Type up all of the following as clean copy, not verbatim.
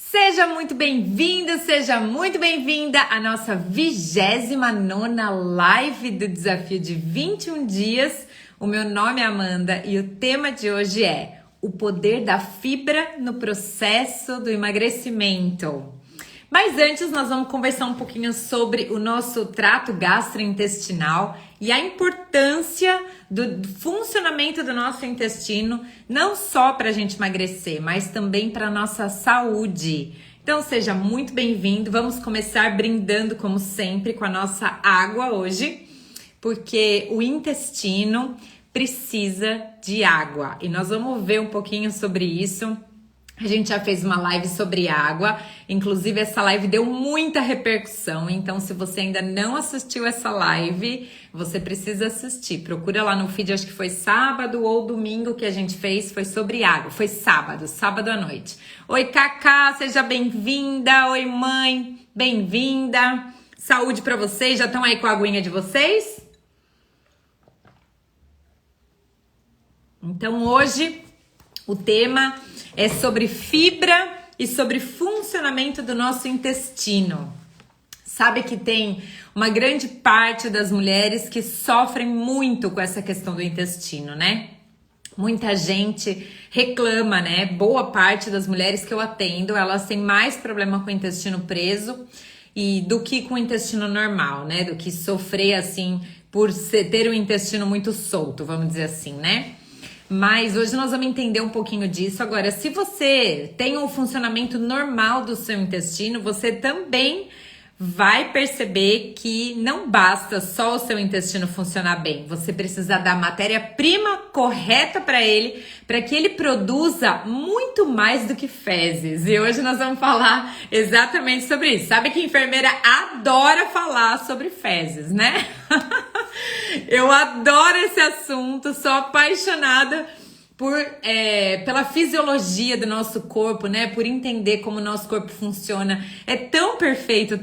Seja muito bem-vindo, seja muito bem-vinda à nossa 29ª live do desafio de 21 dias. O meu nome é Amanda e o tema de hoje é o poder da fibra no processo do emagrecimento. Mas antes nós vamos conversar um pouquinho sobre o nosso trato gastrointestinal e a importância do funcionamento do nosso intestino, não só para a gente emagrecer, mas também para a nossa saúde. Então seja muito bem-vindo, vamos começar brindando como sempre com a nossa água hoje, porque o intestino precisa de água e nós vamos ver um pouquinho sobre isso. A gente já fez uma live sobre água, inclusive essa live deu muita repercussão, então se você ainda não assistiu essa live, você precisa assistir. Procura lá no feed, acho que foi sábado ou domingo que a gente fez, foi sobre água, foi sábado à noite. Oi Cacá, seja bem-vinda, oi mãe, bem-vinda, saúde pra vocês, já estão aí com a aguinha de vocês? Então hoje o tema é sobre fibra e sobre funcionamento do nosso intestino. Sabe que tem uma grande parte das mulheres que sofrem muito com essa questão do intestino, né? Muita gente reclama, né? Boa parte das mulheres que eu atendo, elas têm mais problema com o intestino preso do que com o intestino normal, né? Do que sofrer assim por ter o intestino muito solto, vamos dizer assim, né? Mas hoje nós vamos entender um pouquinho disso. Agora, se você tem um funcionamento normal do seu intestino, você também vai perceber que não basta só o seu intestino funcionar bem. Você precisa dar a matéria-prima correta para que ele produza muito mais do que fezes. E hoje nós vamos falar exatamente sobre isso. Sabe que enfermeira adora falar sobre fezes, né? Eu adoro esse assunto, sou apaixonada pela fisiologia do nosso corpo, né? Por entender como o nosso corpo funciona. É tão perfeito,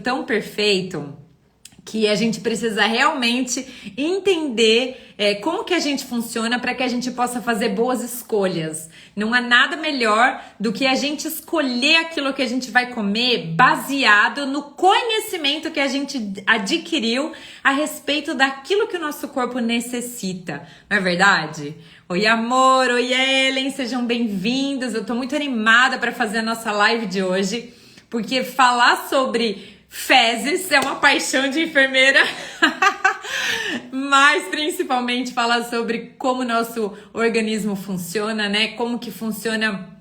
que a gente precisa realmente entender como que a gente funciona para que a gente possa fazer boas escolhas. Não há nada melhor do que a gente escolher aquilo que a gente vai comer baseado no conhecimento que a gente adquiriu a respeito daquilo que o nosso corpo necessita. Não é verdade? Oi, amor! Oi, Ellen! Sejam bem-vindos! Eu tô muito animada para fazer a nossa live de hoje, porque falar sobre fezes é uma paixão de enfermeira, mas principalmente falar sobre como o nosso organismo funciona, né? Como que funciona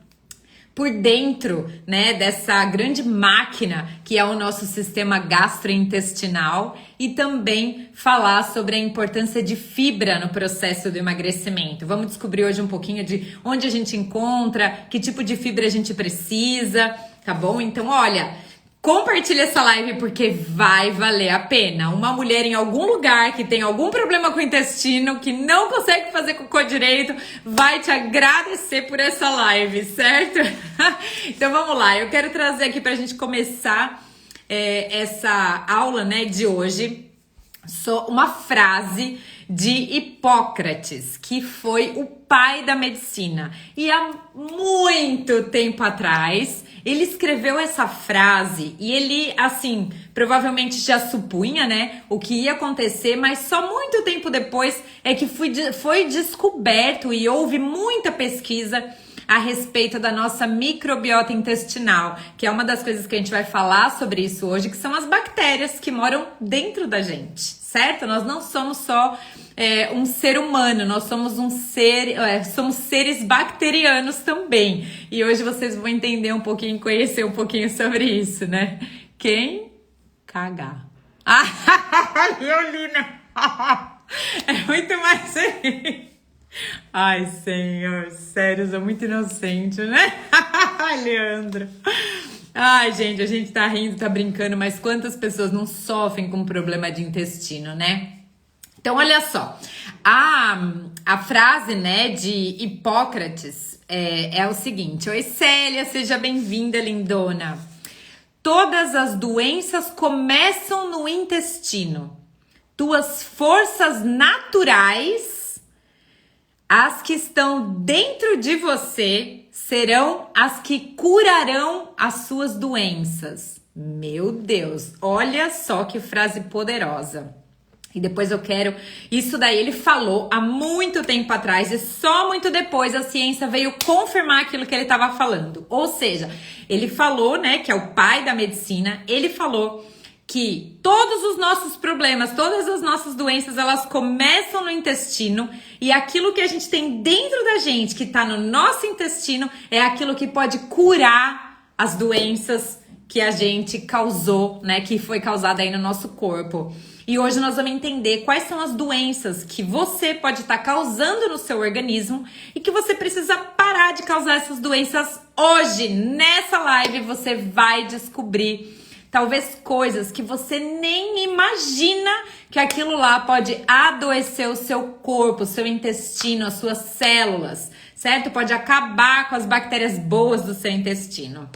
por dentro, né, dessa grande máquina que é o nosso sistema gastrointestinal e também falar sobre a importância de fibra no processo do emagrecimento. Vamos descobrir hoje um pouquinho de onde a gente encontra, que tipo de fibra a gente precisa, tá bom? Então, olha, compartilha essa live porque vai valer a pena. Uma mulher em algum lugar que tem algum problema com o intestino, que não consegue fazer cocô direito, vai te agradecer por essa live, certo? Então vamos lá, eu quero trazer aqui pra gente começar essa aula, né, de hoje, uma frase de Hipócrates, que foi o pai da medicina. E há muito tempo atrás, ele escreveu essa frase e ele, assim, provavelmente já supunha, né, o que ia acontecer, mas só muito tempo depois é que foi descoberto e houve muita pesquisa a respeito da nossa microbiota intestinal, que é uma das coisas que a gente vai falar sobre isso hoje, que são as bactérias que moram dentro da gente, certo? Nós não somos só um ser humano, nós somos somos seres bacterianos também. E hoje vocês vão entender um pouquinho, conhecer um pouquinho sobre isso, né? Quem cagar. Violina! É muito mais feliz. Ai, senhor, sério, eu sou muito inocente, né? Leandro. Ai, gente, a gente tá rindo, tá brincando, mas quantas pessoas não sofrem com problema de intestino, né? Então, olha só, a frase, né, de Hipócrates é o seguinte: oi, Célia, seja bem-vinda, lindona. Todas as doenças começam no intestino. Tuas forças naturais, as que estão dentro de você, serão as que curarão as suas doenças. Meu Deus, olha só que frase poderosa. E depois eu quero... Isso daí ele falou há muito tempo atrás e só muito depois a ciência veio confirmar aquilo que ele estava falando. Ou seja, ele falou, né, que é o pai da medicina, ele falou que todos os nossos problemas, todas as nossas doenças, elas começam no intestino e aquilo que a gente tem dentro da gente, que está no nosso intestino, é aquilo que pode curar as doenças que a gente causou, né, que foi causada aí no nosso corpo. E hoje nós vamos entender quais são as doenças que você pode estar causando no seu organismo e que você precisa parar de causar essas doenças hoje. Nessa live você vai descobrir talvez coisas que você nem imagina que aquilo lá pode adoecer o seu corpo, o seu intestino, as suas células, certo? Pode acabar com as bactérias boas do seu intestino.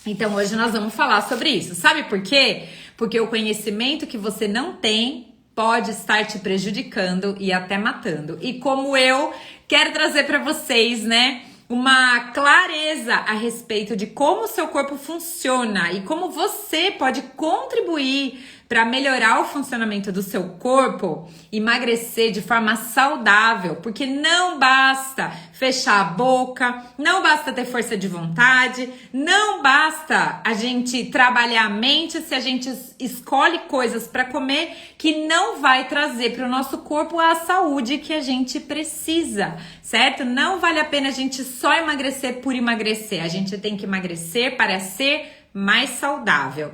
Então hoje nós vamos falar sobre isso. Sabe por quê? Porque o conhecimento que você não tem pode estar te prejudicando e até matando. E como eu quero trazer para vocês, né, uma clareza a respeito de como o seu corpo funciona e como você pode contribuir para melhorar o funcionamento do seu corpo, emagrecer de forma saudável, porque não basta fechar a boca, não basta ter força de vontade, não basta a gente trabalhar a mente se a gente escolhe coisas para comer que não vai trazer para o nosso corpo a saúde que a gente precisa, certo? Não vale a pena a gente só emagrecer por emagrecer, a gente tem que emagrecer para ser mais saudável.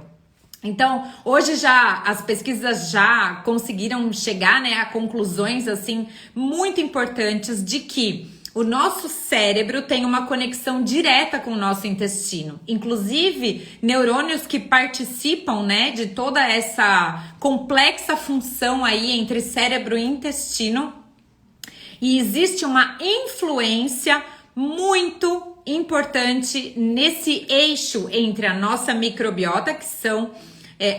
Então, hoje já as pesquisas já conseguiram chegar, né, a conclusões assim muito importantes de que o nosso cérebro tem uma conexão direta com o nosso intestino. Inclusive, neurônios que participam, né, de toda essa complexa função aí entre cérebro e intestino. E existe uma influência muito importante nesse eixo entre a nossa microbiota, que são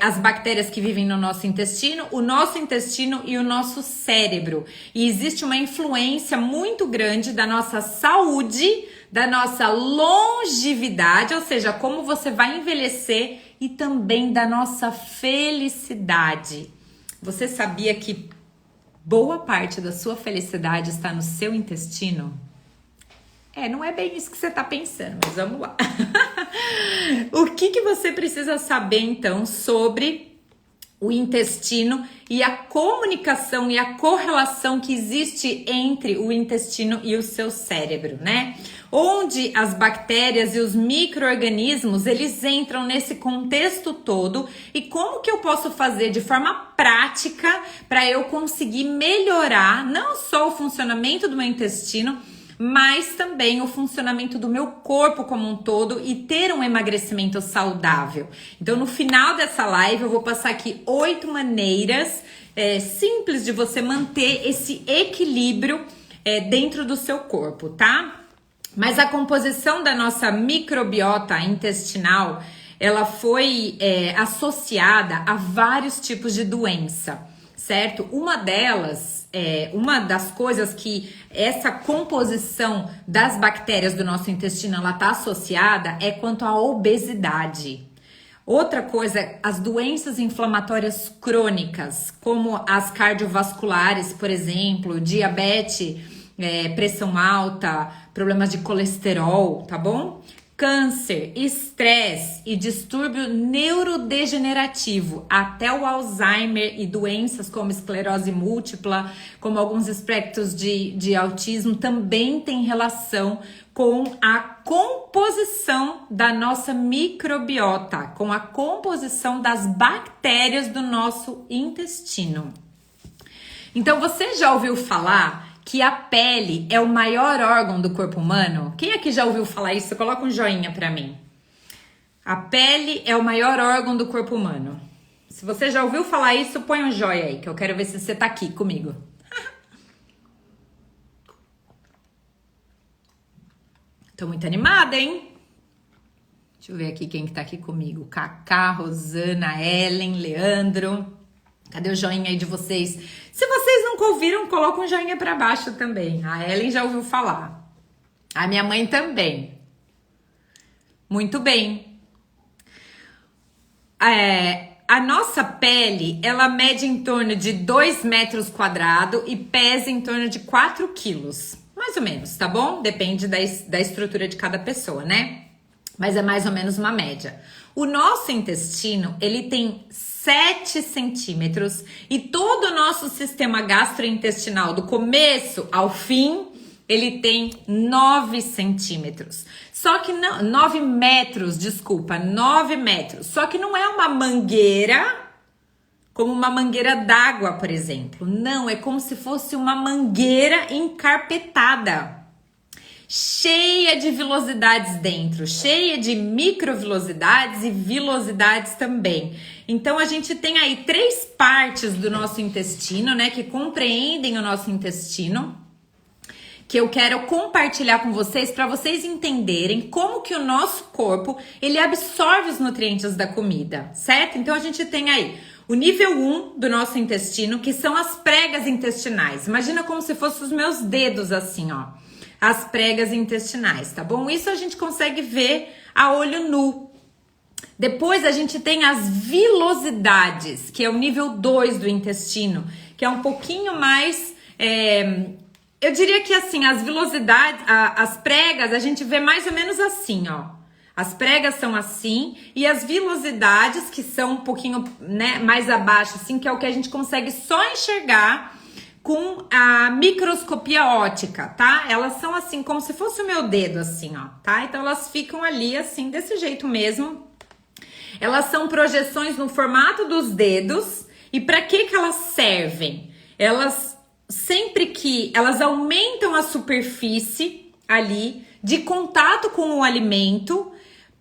as bactérias que vivem no nosso intestino, o nosso intestino e o nosso cérebro. E existe uma influência muito grande da nossa saúde, da nossa longevidade, ou seja, como você vai envelhecer, e também da nossa felicidade. Você sabia que boa parte da sua felicidade está no seu intestino? Não é bem isso que você tá pensando, mas vamos lá. O que você precisa saber, então, sobre o intestino e a comunicação e a correlação que existe entre o intestino e o seu cérebro, né? Onde as bactérias e os micro-organismos, eles entram nesse contexto todo e como que eu posso fazer de forma prática para eu conseguir melhorar não só o funcionamento do meu intestino, mas também o funcionamento do meu corpo como um todo e ter um emagrecimento saudável. Então, no final dessa live, eu vou passar aqui 8 maneiras simples de você manter esse equilíbrio dentro do seu corpo, tá? Mas a composição da nossa microbiota intestinal, ela foi associada a vários tipos de doença, certo? Uma delas... uma das coisas que essa composição das bactérias do nosso intestino ela está associada é quanto à obesidade. Outra coisa, as doenças inflamatórias crônicas, como as cardiovasculares, por exemplo, diabetes, pressão alta, problemas de colesterol, tá bom? Câncer, estresse e distúrbio neurodegenerativo, até o Alzheimer e doenças como esclerose múltipla, como alguns espectros de autismo, também tem relação com a composição da nossa microbiota, com a composição das bactérias do nosso intestino. Então, você já ouviu falar que a pele é o maior órgão do corpo humano? Quem aqui já ouviu falar isso? Coloca um joinha pra mim. A pele é o maior órgão do corpo humano. Se você já ouviu falar isso, põe um joia aí, que eu quero ver se você tá aqui comigo. Tô muito animada, hein? Deixa eu ver aqui quem que tá aqui comigo. Cacá, Rosana, Ellen, Leandro. Cadê o joinha aí de vocês? Se vocês nunca ouviram, coloca um joinha pra baixo também. A Ellen já ouviu falar. A minha mãe também. Muito bem. A nossa pele, ela mede em torno de 2 metros quadrados e pesa em torno de 4 quilos. Mais ou menos, tá bom? Depende da estrutura de cada pessoa, né? Mas é mais ou menos uma média. O nosso intestino, ele tem 7 centímetros e todo o nosso sistema gastrointestinal, do começo ao fim, ele tem 9 centímetros. Só que não, 9 metros, desculpa, 9 metros. Só que não é uma mangueira, como uma mangueira d'água, por exemplo. Não, é como se fosse uma mangueira encarpetada, cheia de vilosidades dentro, cheia de microvilosidades e vilosidades também. Então a gente tem aí 3 partes do nosso intestino, né, que compreendem o nosso intestino, que eu quero compartilhar com vocês para vocês entenderem como que o nosso corpo, ele absorve os nutrientes da comida, certo? Então a gente tem aí o nível 1 do nosso intestino, que são as pregas intestinais. Imagina como se fossem os meus dedos assim, ó. As pregas intestinais, tá bom? Isso a gente consegue ver a olho nu. Depois a gente tem as vilosidades, que é o nível 2 do intestino, que é um pouquinho mais... eu diria que assim, as vilosidades, as pregas, a gente vê mais ou menos assim, ó. As pregas são assim, e as vilosidades, que são um pouquinho, né, mais abaixo, assim, que é o que a gente consegue só enxergar com a microscopia óptica, tá? Elas são assim, como se fosse o meu dedo, assim, ó, tá? Então elas ficam ali, assim, desse jeito mesmo. Elas são projeções no formato dos dedos, e para que elas servem? Sempre que elas aumentam a superfície ali de contato com o alimento,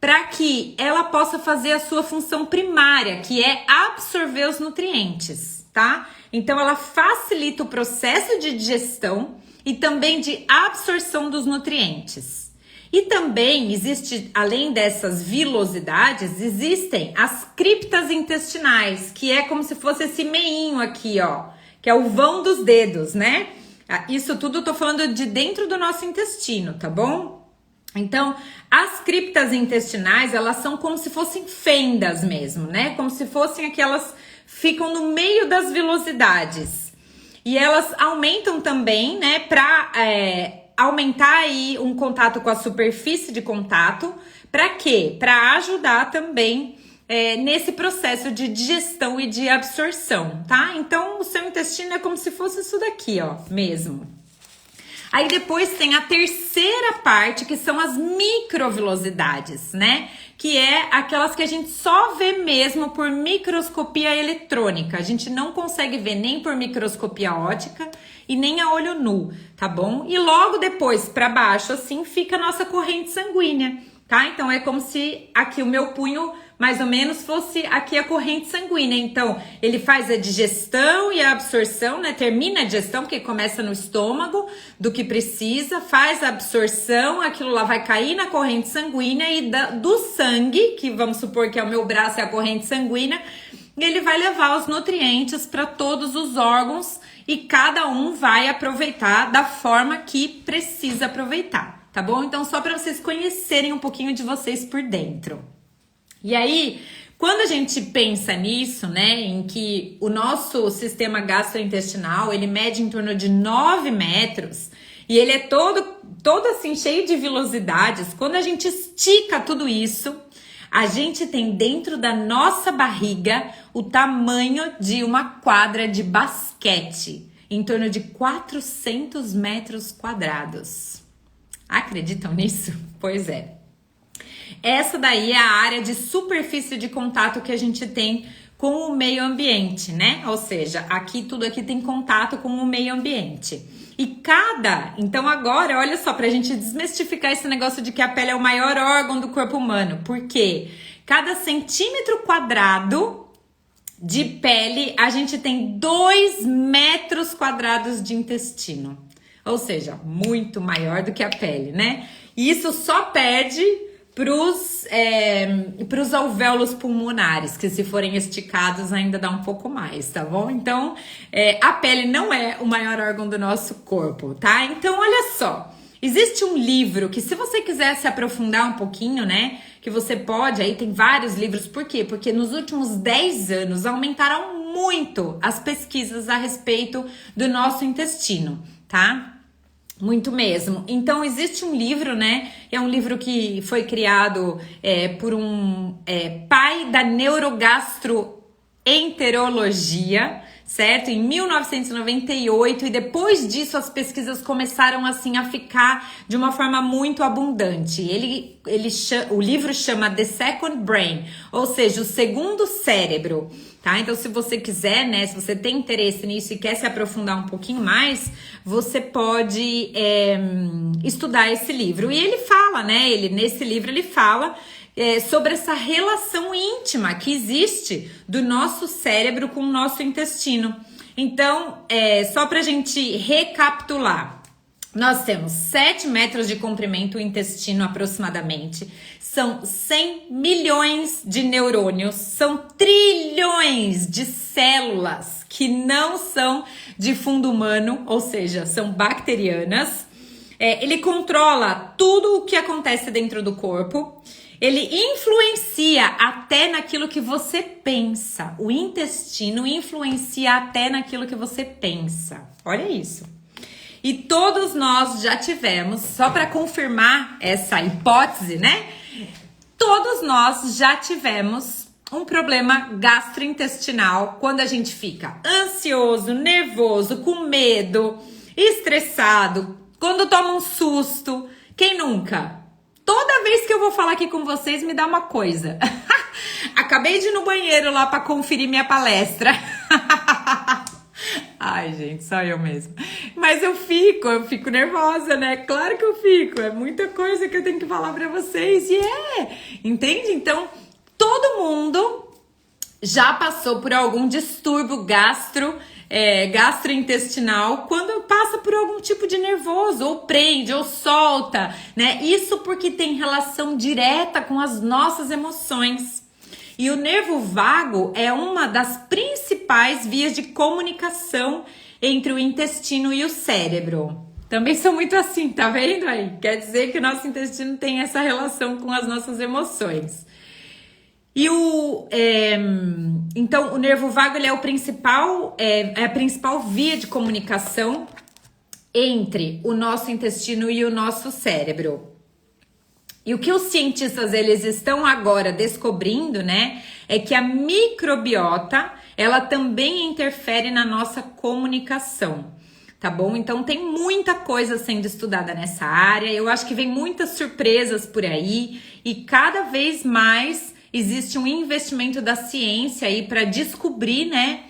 para que ela possa fazer a sua função primária, que é absorver os nutrientes, tá? Então ela facilita o processo de digestão e também de absorção dos nutrientes. E também existe, além dessas vilosidades, existem as criptas intestinais, que é como se fosse esse meinho aqui, ó, que é o vão dos dedos, né? Isso tudo eu tô falando de dentro do nosso intestino, tá bom? Então, as criptas intestinais, elas são como se fossem fendas mesmo, né? Como se fossem aquelas, ficam no meio das vilosidades. E elas aumentam também, né, para aumentar aí um contato com a superfície de contato. Para quê? Para ajudar também nesse processo de digestão e de absorção, tá? Então, o seu intestino é como se fosse isso daqui, ó, mesmo. Aí depois tem a terceira parte, que são as microvilosidades, né? Que é aquelas que a gente só vê mesmo por microscopia eletrônica. A gente não consegue ver nem por microscopia óptica e nem a olho nu, tá bom? E logo depois, para baixo, assim, fica a nossa corrente sanguínea, tá? Então é como se aqui o meu punho mais ou menos fosse aqui a corrente sanguínea. Então ele faz a digestão e a absorção, né? Termina a digestão, porque começa no estômago, do que precisa, faz a absorção, aquilo lá vai cair na corrente sanguínea e do sangue, que vamos supor que é o meu braço, é a corrente sanguínea, ele vai levar os nutrientes para todos os órgãos e cada um vai aproveitar da forma que precisa aproveitar, tá bom? Então só para vocês conhecerem um pouquinho de vocês por dentro. E aí, quando a gente pensa nisso, né, em que o nosso sistema gastrointestinal, ele mede em torno de 9 metros e ele é todo assim cheio de vilosidades, quando a gente estica tudo isso, a gente tem dentro da nossa barriga o tamanho de uma quadra de basquete, em torno de 400 metros quadrados. Acreditam nisso? Pois é. Essa daí é a área de superfície de contato que a gente tem com o meio ambiente, né? Ou seja, tudo aqui tem contato com o meio ambiente. Então agora, olha só, pra gente desmistificar esse negócio de que a pele é o maior órgão do corpo humano. Por quê? Cada centímetro quadrado de pele, a gente tem 2 metros quadrados de intestino. Ou seja, muito maior do que a pele, né? E isso só perde pros alvéolos pulmonares, que se forem esticados ainda dá um pouco mais, tá bom? Então, a pele não é o maior órgão do nosso corpo, tá? Então, olha só, Existe um livro que, se você quiser se aprofundar um pouquinho, né, que você pode, aí tem vários livros. Por quê? Porque nos últimos 10 anos aumentaram muito as pesquisas a respeito do nosso intestino, tá? Muito mesmo. Então, existe um livro, né? É um livro que foi criado por um pai da neurogastroenterologia, certo? Em 1998, e depois disso as pesquisas começaram assim a ficar de uma forma muito abundante. O livro chama The Second Brain, ou seja, o segundo cérebro, tá? Então, se você quiser, né, se você tem interesse nisso e quer se aprofundar um pouquinho mais, você pode estudar esse livro. E ele fala, né, nesse livro ele fala sobre essa relação íntima que existe do nosso cérebro com o nosso intestino. Então, só pra gente recapitular, nós temos 7 metros de comprimento o intestino aproximadamente, são 100 milhões de neurônios, são trilhões de células que não são de fundo humano, ou seja, são bacterianas. Ele controla tudo o que acontece dentro do corpo. Ele influencia até naquilo que você pensa. O intestino influencia até naquilo que você pensa. Olha isso. E todos nós já tivemos, só para confirmar essa hipótese, né? Todos nós já tivemos um problema gastrointestinal quando a gente fica ansioso, nervoso, com medo, estressado, quando toma um susto. Quem nunca? Toda vez que eu vou falar aqui com vocês, me dá uma coisa. Acabei de ir no banheiro lá para conferir minha palestra. Ai, gente, só eu mesmo. Mas eu fico nervosa, né? Claro que eu fico. É muita coisa que eu tenho que falar para vocês. Entende? Então, todo mundo já passou por algum distúrbio gastrointestinal quando passa por algum tipo de nervoso, ou prende, ou solta, né? Isso porque tem relação direta com as nossas emoções. E o nervo vago é uma das principais vias de comunicação entre o intestino e o cérebro. Também sou muito assim, tá vendo aí? Quer dizer que o nosso intestino tem essa relação com as nossas emoções. E então, o nervo vago ele é a principal via de comunicação entre o nosso intestino e o nosso cérebro. E o que os cientistas eles estão agora descobrindo, né, é que a microbiota, ela também interfere na nossa comunicação, tá bom? Então tem muita coisa sendo estudada nessa área, eu acho que vem muitas surpresas por aí e cada vez mais existe um investimento da ciência aí para descobrir, né,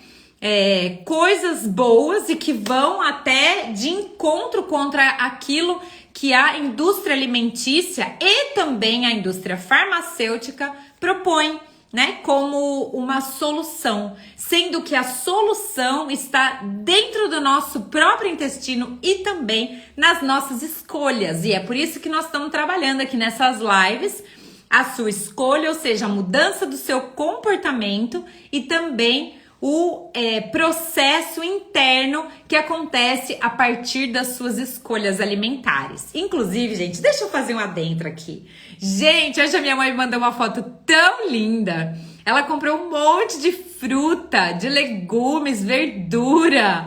coisas boas e que vão até de encontro contra aquilo que a indústria alimentícia e também a indústria farmacêutica propõe, né, como uma solução, sendo que a solução está dentro do nosso próprio intestino e também nas nossas escolhas. E é por isso que nós estamos trabalhando aqui nessas lives a sua escolha, ou seja, a mudança do seu comportamento e também o processo interno que acontece a partir das suas escolhas alimentares. Inclusive, gente, deixa eu fazer um adentro aqui. Gente, hoje a minha mãe me mandou uma foto tão linda. Ela comprou um monte de fruta, de legumes, verdura,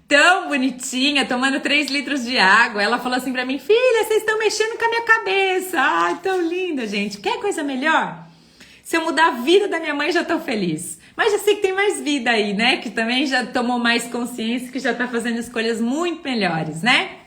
tão bonitinha, tomando 3 litros de água. Ela falou assim pra mim: filha, vocês estão mexendo com a minha cabeça. Ai, tão linda, gente. Quer coisa melhor? Se eu mudar a vida da minha mãe, já tô feliz. Mas já sei que tem mais vida aí, né? Que também já tomou mais consciência, que já tá fazendo escolhas muito melhores, né?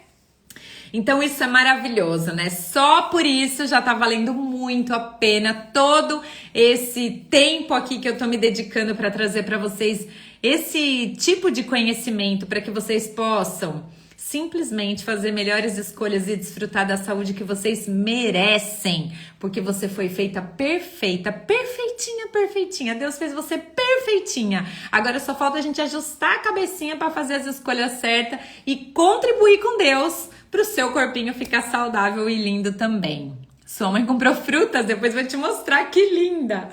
Então isso é maravilhoso, né? Só por isso já tá valendo muito a pena todo esse tempo aqui que eu tô me dedicando para trazer para vocês esse tipo de conhecimento, para que vocês possam simplesmente fazer melhores escolhas e desfrutar da saúde que vocês merecem, porque você foi feita perfeita, perfeitinha, perfeitinha. Deus fez você perfeitinha. Agora só falta a gente ajustar a cabecinha para fazer as escolhas certas e contribuir com Deus para o seu corpinho ficar saudável e lindo também. Sua mãe comprou frutas, depois vou te mostrar, que linda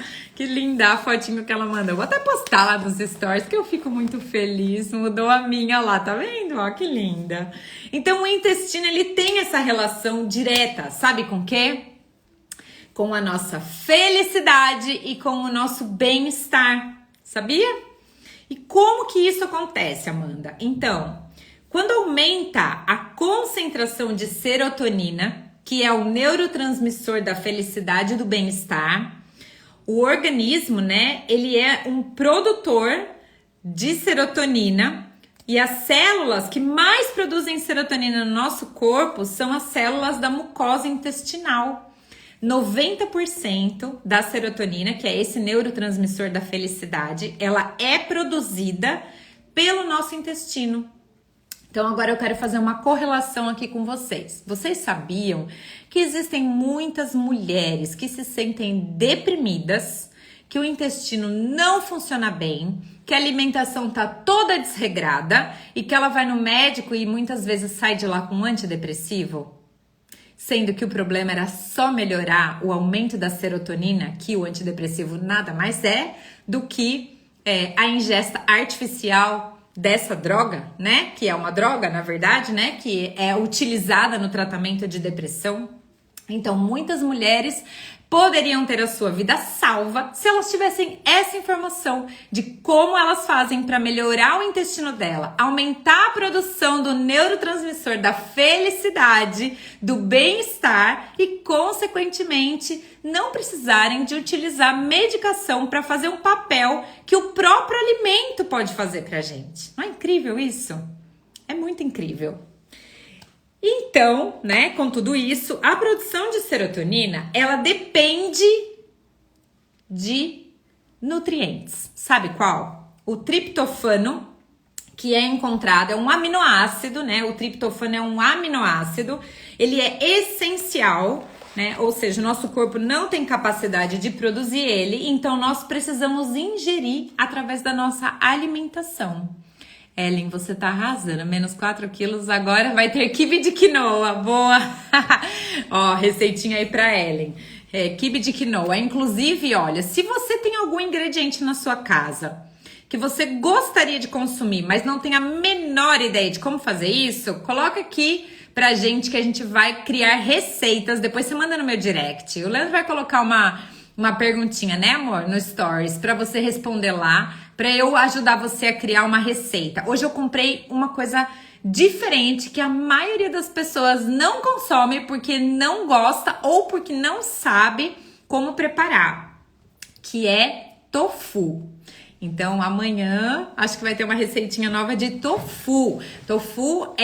a fotinho que ela mandou. Vou até postar lá nos stories, que eu fico muito feliz, mudou a minha lá, tá vendo? Ó, que linda. Então o intestino, ele tem essa relação direta, sabe com o quê? Com a nossa felicidade e com o nosso bem-estar, sabia? E como que isso acontece, Amanda? Então, quando aumenta a concentração de serotonina, que é o neurotransmissor da felicidade e do bem-estar, o organismo, né, ele é um produtor de serotonina e as células que mais produzem serotonina no nosso corpo são as células da mucosa intestinal. 90% da serotonina, que é esse neurotransmissor da felicidade, ela é produzida pelo nosso intestino. Então agora eu quero fazer uma correlação aqui com vocês. Vocês sabiam que existem muitas mulheres que se sentem deprimidas, que o intestino não funciona bem, que a alimentação tá toda desregrada e que ela vai no médico e muitas vezes sai de lá com um antidepressivo? Sendo que o problema era só melhorar o aumento da serotonina, que o antidepressivo nada mais é do que a ingesta artificial dessa droga, né? Que é uma droga, na verdade, né? Que é utilizada no tratamento de depressão. Então, muitas mulheres poderiam ter a sua vida salva se elas tivessem essa informação de como elas fazem para melhorar o intestino dela, aumentar a produção do neurotransmissor da felicidade, do bem-estar e, consequentemente, não precisarem de utilizar medicação para fazer um papel que o próprio alimento pode fazer pra gente. Não é incrível isso? É muito incrível. Então, né, com tudo isso, a produção de serotonina, ela depende de nutrientes. Sabe qual? O triptofano, que é encontrado, é um aminoácido, né? O triptofano é um aminoácido, ele é essencial, né? Ou seja, o nosso corpo não tem capacidade de produzir ele, então nós precisamos ingerir através da nossa alimentação. Ellen, você tá arrasando, menos 4 quilos, agora vai ter quibe de quinoa, boa! Ó, receitinha aí pra Ellen, quibe de quinoa. Inclusive, olha, se você tem algum ingrediente na sua casa que você gostaria de consumir, mas não tem a menor ideia de como fazer isso, coloca aqui pra gente que a gente vai criar receitas, depois você manda no meu direct. O Leandro vai colocar uma perguntinha, né, amor, no Stories, pra você responder lá, pra eu ajudar você a criar uma receita. Hoje eu comprei uma coisa diferente que a maioria das pessoas não consome porque não gosta ou porque não sabe como preparar, que é tofu. Então amanhã acho que vai ter uma receitinha nova de tofu. Tofu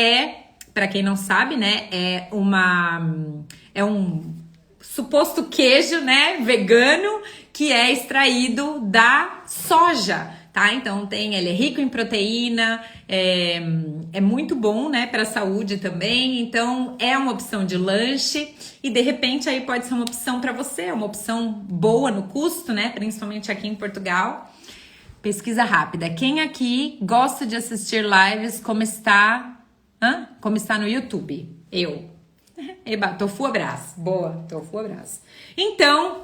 pra quem não sabe, né, é um suposto queijo, né, vegano, que é extraído da soja, tá? Então ele é rico em proteína, é muito bom, né, para a saúde também. Então é uma opção de lanche e de repente aí pode ser uma opção para você, é uma opção boa no custo, né, principalmente aqui em Portugal. Pesquisa rápida. Quem aqui gosta de assistir lives como está no YouTube? Eu. Eba, tofu abraço. Boa, tofu abraço. Então,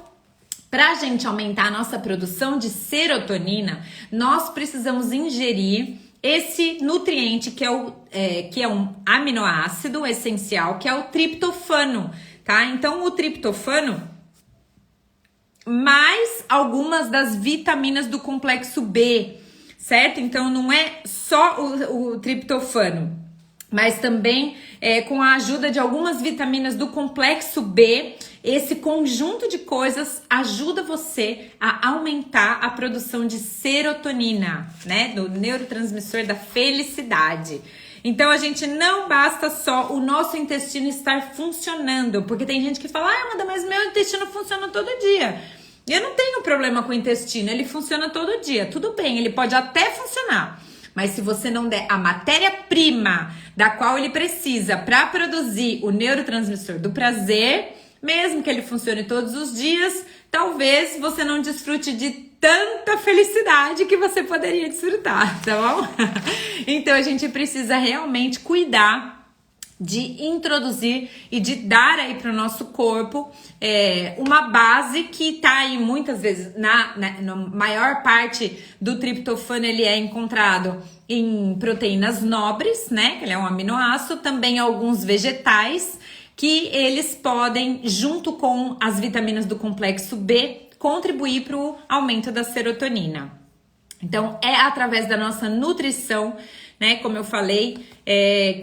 pra gente aumentar a nossa produção de serotonina, nós precisamos ingerir esse nutriente que é um aminoácido essencial, que é o triptofano, tá? Então, o triptofano mais algumas das vitaminas do complexo B, certo? Então, não é só o triptofano, mas também com a ajuda de algumas vitaminas do complexo B, esse conjunto de coisas ajuda você a aumentar a produção de serotonina, né? Do neurotransmissor da felicidade. Então, a gente não basta só o nosso intestino estar funcionando, porque tem gente que fala, Amanda, mas meu intestino funciona todo dia. Eu não tenho problema com o intestino, ele funciona todo dia. Tudo bem, ele pode até funcionar, mas se você não der a matéria-prima da qual ele precisa para produzir o neurotransmissor do prazer, mesmo que ele funcione todos os dias, talvez você não desfrute de tanta felicidade que você poderia desfrutar, tá bom? Então a gente precisa realmente cuidar de introduzir e de dar aí para o nosso corpo uma base que tá aí muitas vezes, na maior parte do triptofano ele é encontrado em proteínas nobres, né, ele é um aminoácido, também alguns vegetais, que eles podem, junto com as vitaminas do complexo B, contribuir para o aumento da serotonina. Então, é através da nossa nutrição, né, como eu falei,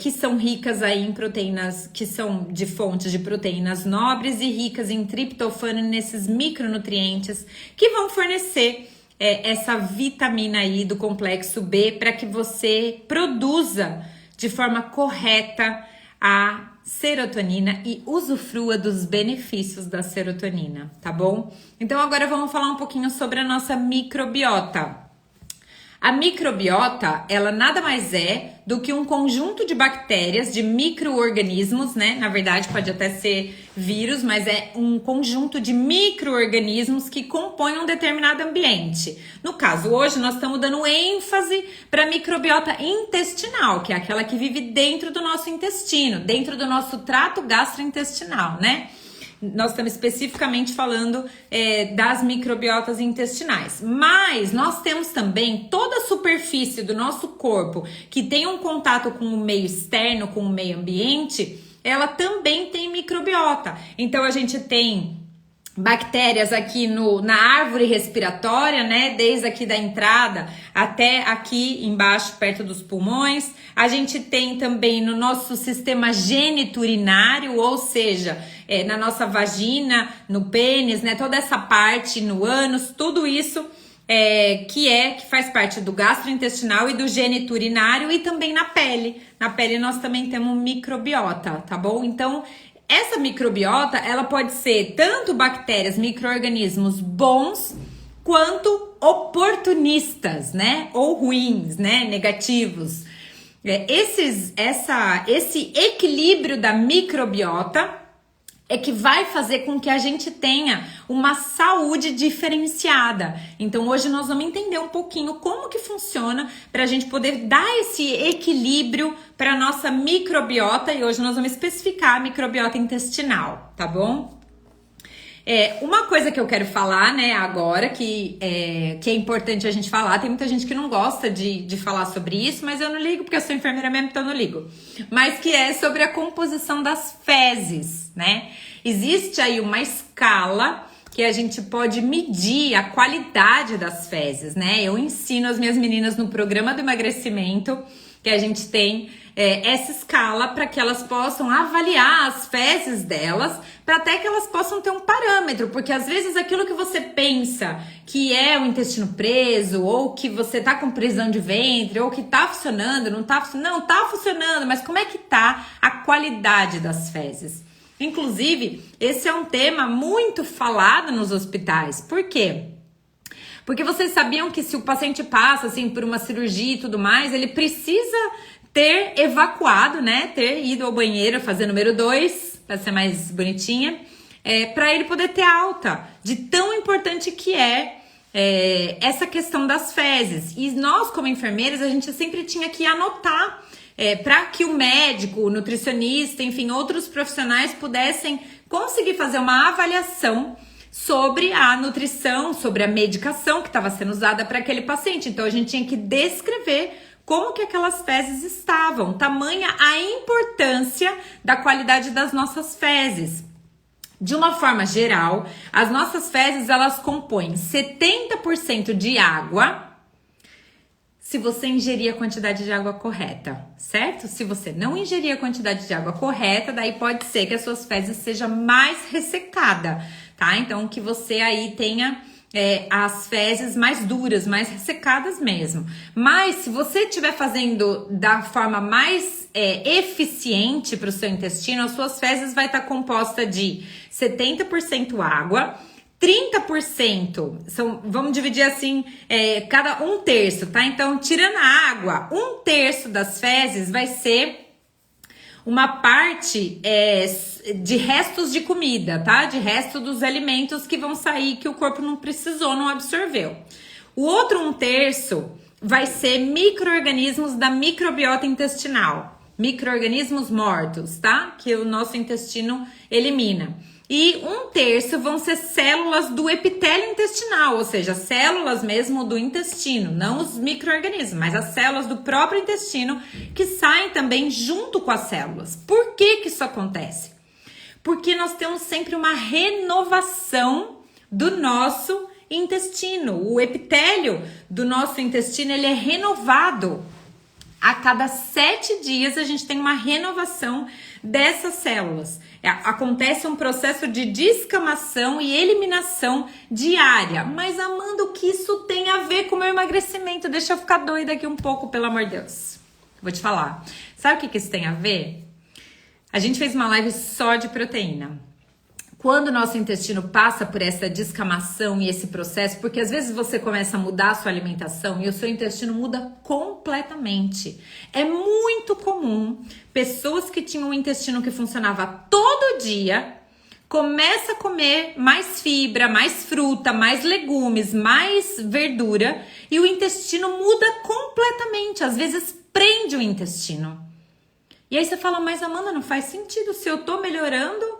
que são ricas aí em proteínas, que são de fontes de proteínas nobres e ricas em triptofano, nesses micronutrientes, que vão fornecer essa vitamina aí do complexo B para que você produza de forma correta a serotonina e usufrua dos benefícios da serotonina, tá bom? Então agora vamos falar um pouquinho sobre a nossa microbiota. A microbiota, ela nada mais é do que um conjunto de bactérias, de micro-organismos, né? Na verdade, pode até ser vírus, mas é um conjunto de micro-organismos que compõem um determinado ambiente. No caso, hoje nós estamos dando ênfase para a microbiota intestinal, que é aquela que vive dentro do nosso intestino, dentro do nosso trato gastrointestinal, né? Nós estamos especificamente falando das microbiotas intestinais. Mas nós temos também toda a superfície do nosso corpo que tem um contato com o meio externo, com o meio ambiente, ela também tem microbiota. Então a gente tem bactérias aqui na árvore respiratória, né? Desde aqui da entrada até aqui embaixo, perto dos pulmões. A gente tem também no nosso sistema geniturinário, ou seja, na nossa vagina, no pênis, né? Toda essa parte, no ânus, tudo isso que faz parte do gastrointestinal e do geniturinário e também na pele. Na pele nós também temos microbiota, tá bom? Então, essa microbiota, ela pode ser tanto bactérias, micro-organismos bons, quanto oportunistas, né? Ou ruins, né? Negativos. Esse equilíbrio da microbiota é que vai fazer com que a gente tenha uma saúde diferenciada. Então hoje nós vamos entender um pouquinho como que funciona para a gente poder dar esse equilíbrio para a nossa microbiota, e hoje nós vamos especificar a microbiota intestinal, tá bom? Uma coisa que eu quero falar, né, agora, que é importante a gente falar, tem muita gente que não gosta de falar sobre isso, mas eu não ligo, porque eu sou enfermeira mesmo, então eu não ligo. Mas que é sobre a composição das fezes, né? Existe aí uma escala que a gente pode medir a qualidade das fezes, né? Eu ensino as minhas meninas no programa do emagrecimento, que a gente tem essa escala para que elas possam avaliar as fezes delas, para até que elas possam ter um parâmetro, porque às vezes aquilo que você pensa que é o intestino preso, ou que você tá com prisão de ventre, ou que tá funcionando, não tá funcionando, mas como é que tá a qualidade das fezes? Inclusive, esse é um tema muito falado nos hospitais. Por quê? Porque vocês sabiam que se o paciente passa assim por uma cirurgia e tudo mais, ele precisa ter evacuado, né? Ter ido ao banheiro, fazer número 2, para ser mais bonitinha, para ele poder ter alta, de tão importante que essa questão das fezes. E nós, como enfermeiras, a gente sempre tinha que anotar para que o médico, o nutricionista, enfim, outros profissionais pudessem conseguir fazer uma avaliação sobre a nutrição, sobre a medicação que estava sendo usada para aquele paciente. Então a gente tinha que descrever como que aquelas fezes estavam, tamanha a importância da qualidade das nossas fezes. De uma forma geral, as nossas fezes, elas compõem 70% de água, se você ingerir a quantidade de água correta, certo? Se você não ingerir a quantidade de água correta, daí pode ser que as suas fezes seja mais ressecada, tá? Então, que você aí tenha as fezes mais duras, mais ressecadas mesmo. Mas, se você estiver fazendo da forma mais eficiente para o seu intestino, as suas fezes vai estar composta de 70% água, 30% vamos dividir assim, cada um terço, tá? Então, tirando a água, um terço das fezes vai ser uma parte de restos de comida, tá? De resto dos alimentos que vão sair, que o corpo não precisou, não absorveu. O outro um terço vai ser micro-organismos da microbiota intestinal. micro-organismos mortos, tá? Que o nosso intestino elimina. E 1/3 vão ser células do epitélio intestinal, ou seja, células mesmo do intestino, não os micro-organismos, mas as células do próprio intestino que saem também junto com as células. Por que que isso acontece? Porque nós temos sempre uma renovação do nosso intestino. O epitélio do nosso intestino, ele é renovado. A cada 7 dias a gente tem uma renovação dessas células. Acontece um processo de descamação e eliminação diária. Mas, Amanda, o que isso tem a ver com o meu emagrecimento? Deixa eu ficar doida aqui um pouco, pelo amor de Deus. Vou te falar. Sabe o que isso tem a ver? A gente fez uma live só de proteína. Quando o nosso intestino passa por essa descamação e esse processo, porque às vezes você começa a mudar a sua alimentação e o seu intestino muda completamente. É muito comum pessoas que tinham um intestino que funcionava todo dia, começa a comer mais fibra, mais fruta, mais legumes, mais verdura e o intestino muda completamente. Às vezes prende o intestino. E aí você fala, mas Amanda, não faz sentido. Se eu tô melhorando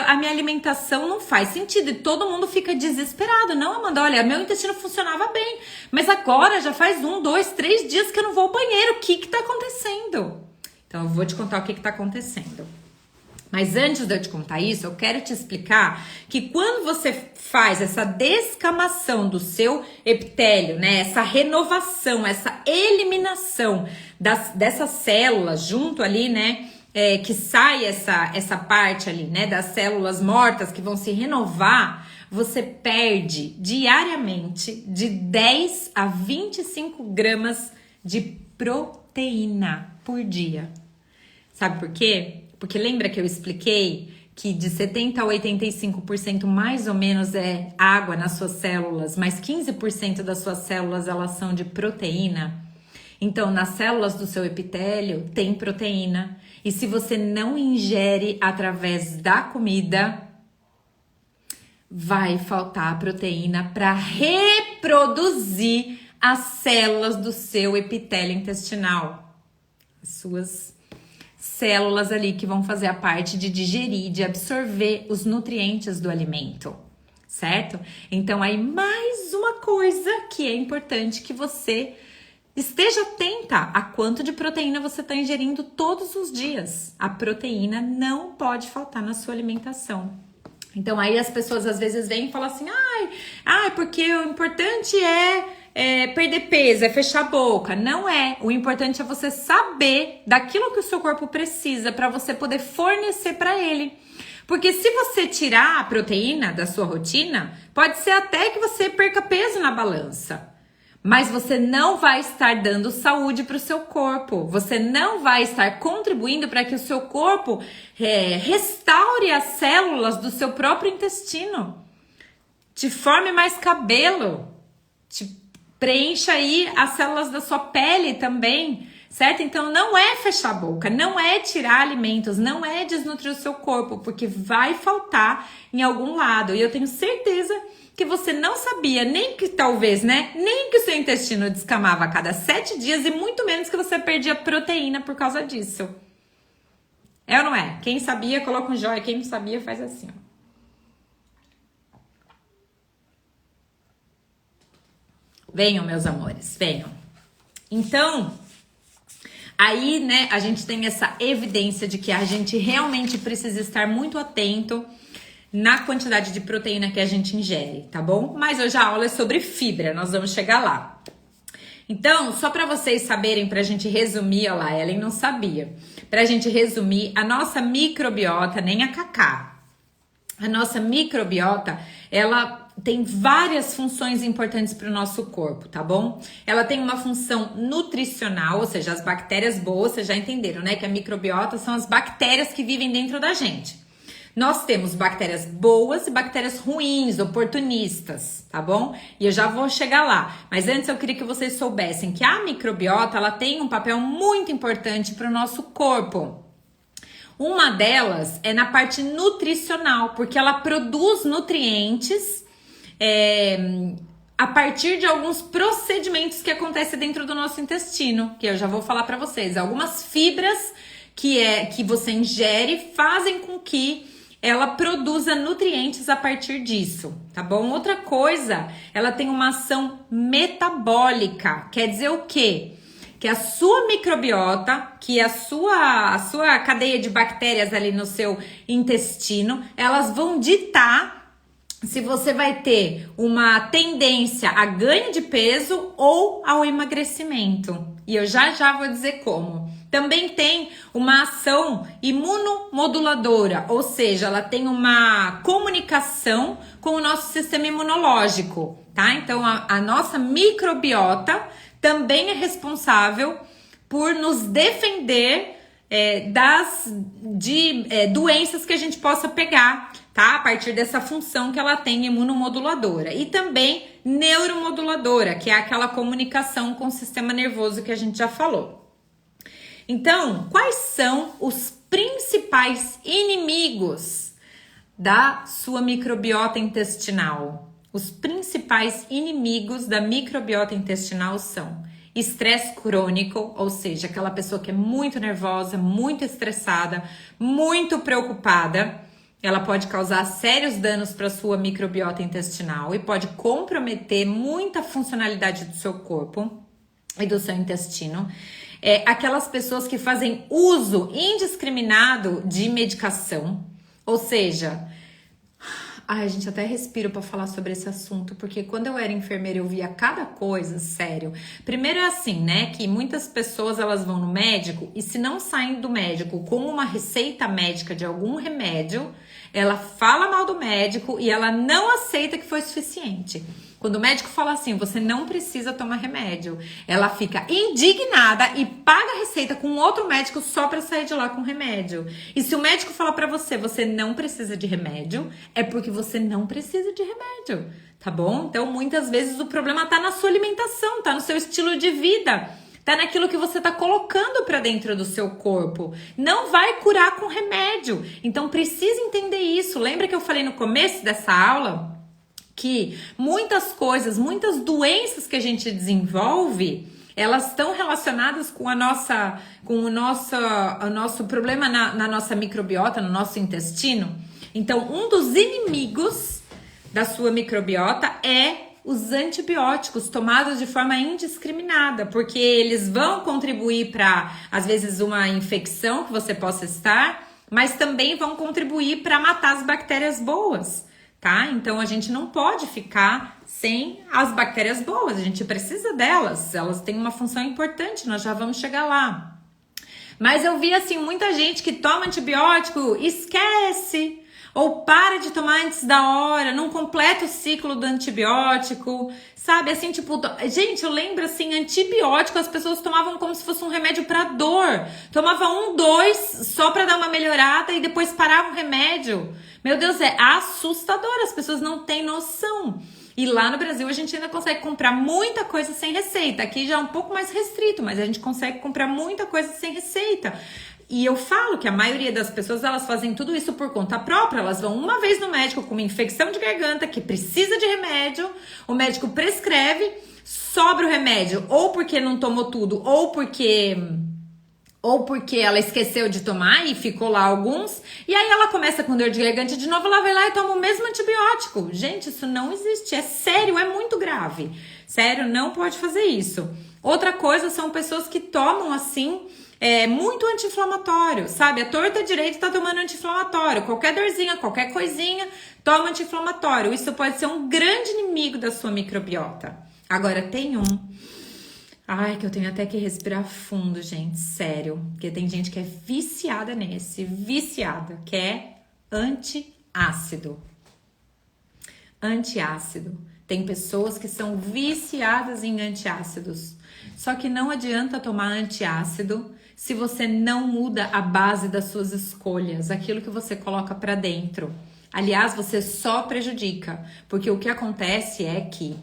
a minha alimentação, não faz sentido. E todo mundo fica desesperado. Não, Amanda, olha, meu intestino funcionava bem. Mas agora já faz 1, 2, 3 dias que eu não vou ao banheiro. O que que tá acontecendo? Então eu vou te contar o que que tá acontecendo. Mas antes de eu te contar isso, eu quero te explicar que quando você faz essa descamação do seu epitélio, né, essa renovação, essa eliminação dessas células junto ali, né, que sai essa parte ali, né, das células mortas que vão se renovar, você perde diariamente de 10 a 25 gramas de proteína por dia. Sabe por quê? Porque lembra que eu expliquei que de 70% a 85% mais ou menos é água nas suas células, mas 15% das suas células elas são de proteína? Então, nas células do seu epitélio tem proteína. E se você não ingere através da comida, vai faltar proteína para reproduzir as células do seu epitélio intestinal. As suas células ali que vão fazer a parte de digerir, de absorver os nutrientes do alimento, certo? Então, aí mais uma coisa que é importante que você esteja atenta a quanto de proteína você está ingerindo todos os dias. A proteína não pode faltar na sua alimentação. Então aí as pessoas às vezes vêm e falam assim, porque o importante é perder peso, é fechar a boca. Não é. O importante é você saber daquilo que o seu corpo precisa para você poder fornecer para ele. Porque se você tirar a proteína da sua rotina, pode ser até que você perca peso na balança. Mas você não vai estar dando saúde para o seu corpo. Você não vai estar contribuindo para que o seu corpo restaure as células do seu próprio intestino. Te forme mais cabelo. Te preencha aí as células da sua pele também. Certo? Então não é fechar a boca, não é tirar alimentos, não é desnutrir o seu corpo, porque vai faltar em algum lado. E eu tenho certeza que você não sabia, nem que talvez, né? Nem que o seu intestino descamava a cada 7 dias e muito menos que você perdia proteína por causa disso. É ou não é? Quem sabia, coloca um joinha. Quem não sabia, faz assim, ó. Venham, meus amores, venham. Então, aí, né, a gente tem essa evidência de que a gente realmente precisa estar muito atento na quantidade de proteína que a gente ingere, tá bom? Mas hoje a aula é sobre fibra, nós vamos chegar lá. Então, só para vocês saberem, pra gente resumir, ó lá, Ellen não sabia. Pra gente resumir, a nossa microbiota, nem a Cacá, a nossa microbiota, ela tem várias funções importantes para o nosso corpo, tá bom? Ela tem uma função nutricional, ou seja, as bactérias boas, vocês já entenderam, né? Que a microbiota são as bactérias que vivem dentro da gente. Nós temos bactérias boas e bactérias ruins, oportunistas, tá bom? E eu já vou chegar lá. Mas antes eu queria que vocês soubessem que a microbiota, ela tem um papel muito importante para o nosso corpo. Uma delas é na parte nutricional, porque ela produz nutrientes a partir de alguns procedimentos que acontecem dentro do nosso intestino, que eu já vou falar para vocês. Algumas fibras que você ingere fazem com que ela produza nutrientes a partir disso, tá bom? Outra coisa, ela tem uma ação metabólica. Quer dizer o quê? Que a sua microbiota, que a sua cadeia de bactérias ali no seu intestino, elas vão ditar se você vai ter uma tendência a ganho de peso ou ao emagrecimento. E eu já vou dizer como. Também tem uma ação imunomoduladora, ou seja, ela tem uma comunicação com o nosso sistema imunológico, tá? Então, a nossa microbiota também é responsável por nos defender de doenças que a gente possa pegar, tá? A partir dessa função que ela tem imunomoduladora. E também neuromoduladora, que é aquela comunicação com o sistema nervoso que a gente já falou. Então, quais são os principais inimigos da sua microbiota intestinal? Os principais inimigos da microbiota intestinal são estresse crônico, ou seja, aquela pessoa que é muito nervosa, muito estressada, muito preocupada. Ela pode causar sérios danos para a sua microbiota intestinal e pode comprometer muita funcionalidade do seu corpo e do seu intestino. Aquelas pessoas que fazem uso indiscriminado de medicação, ou seja, a gente até respira para falar sobre esse assunto, porque quando eu era enfermeira eu via cada coisa, sério. Primeiro é assim, né, que muitas pessoas elas vão no médico e se não saem do médico com uma receita médica de algum remédio, ela fala mal do médico e ela não aceita que foi suficiente. Quando o médico fala assim, você não precisa tomar remédio, ela fica indignada e paga a receita com outro médico só para sair de lá com remédio. E se o médico falar para você, você não precisa de remédio, é porque você não precisa de remédio, tá bom? Então, muitas vezes o problema tá na sua alimentação, tá no seu estilo de vida, tá naquilo que você tá colocando para dentro do seu corpo. Não vai curar com remédio. Então, precisa entender isso. Lembra que eu falei no começo dessa aula que muitas coisas, muitas doenças que a gente desenvolve, elas estão relacionadas com o nosso problema na nossa microbiota, no nosso intestino. Então, um dos inimigos da sua microbiota é os antibióticos tomados de forma indiscriminada, porque eles vão contribuir para, às vezes, uma infecção que você possa estar, mas também vão contribuir para matar as bactérias boas. Tá? Então, a gente não pode ficar sem as bactérias boas, a gente precisa delas, elas têm uma função importante, nós já vamos chegar lá. Mas eu vi, assim, muita gente que toma antibiótico, esquece, ou para de tomar antes da hora, não completa o ciclo do antibiótico, sabe? Assim, tipo, gente, eu lembro, assim, antibiótico, as pessoas tomavam como se fosse um remédio para dor, tomava 1, 2, só para dar uma melhorada e depois parava o remédio. Meu Deus, é assustador, as pessoas não têm noção. E lá no Brasil a gente ainda consegue comprar muita coisa sem receita. Aqui já é um pouco mais restrito, mas a gente consegue comprar muita coisa sem receita. E eu falo que a maioria das pessoas, elas fazem tudo isso por conta própria. Elas vão uma vez no médico com uma infecção de garganta que precisa de remédio. O médico prescreve, sobra o remédio ou porque não tomou tudo ou porque ela esqueceu de tomar e ficou lá alguns, e aí ela começa com dor de garganta de novo, ela vai lá e toma o mesmo antibiótico. Gente, isso não existe, é sério, é muito grave. Sério, não pode fazer isso. Outra coisa são pessoas que tomam, assim, muito anti-inflamatório, sabe? A torta direita tá tomando anti-inflamatório, qualquer dorzinha, qualquer coisinha, toma anti-inflamatório. Isso pode ser um grande inimigo da sua microbiota. Agora, tem Ai, que eu tenho até que respirar fundo, gente, sério. Porque tem gente que é viciada viciada, que é antiácido. Antiácido. Tem pessoas que são viciadas em antiácidos. Só que não adianta tomar antiácido se você não muda a base das suas escolhas, aquilo que você coloca pra dentro. Aliás, você só prejudica, porque o que acontece é que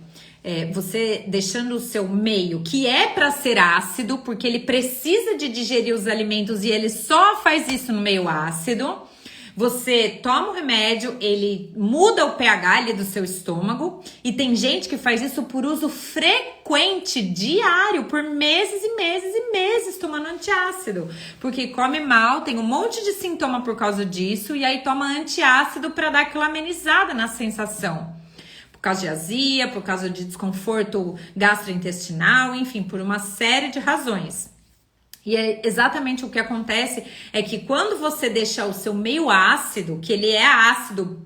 você deixando o seu meio, que é para ser ácido, porque ele precisa de digerir os alimentos e ele só faz isso no meio ácido, Você toma o remédio, ele muda o pH ali do seu estômago, e tem gente que faz isso por uso frequente, diário, por meses e meses e meses tomando antiácido, porque come mal, tem um monte de sintoma por causa disso, e aí toma antiácido para dar aquela amenizada na sensação. Por causa de azia, por causa de desconforto gastrointestinal, enfim, por uma série de razões. E é exatamente o que acontece é que quando você deixa o seu meio ácido, que ele é ácido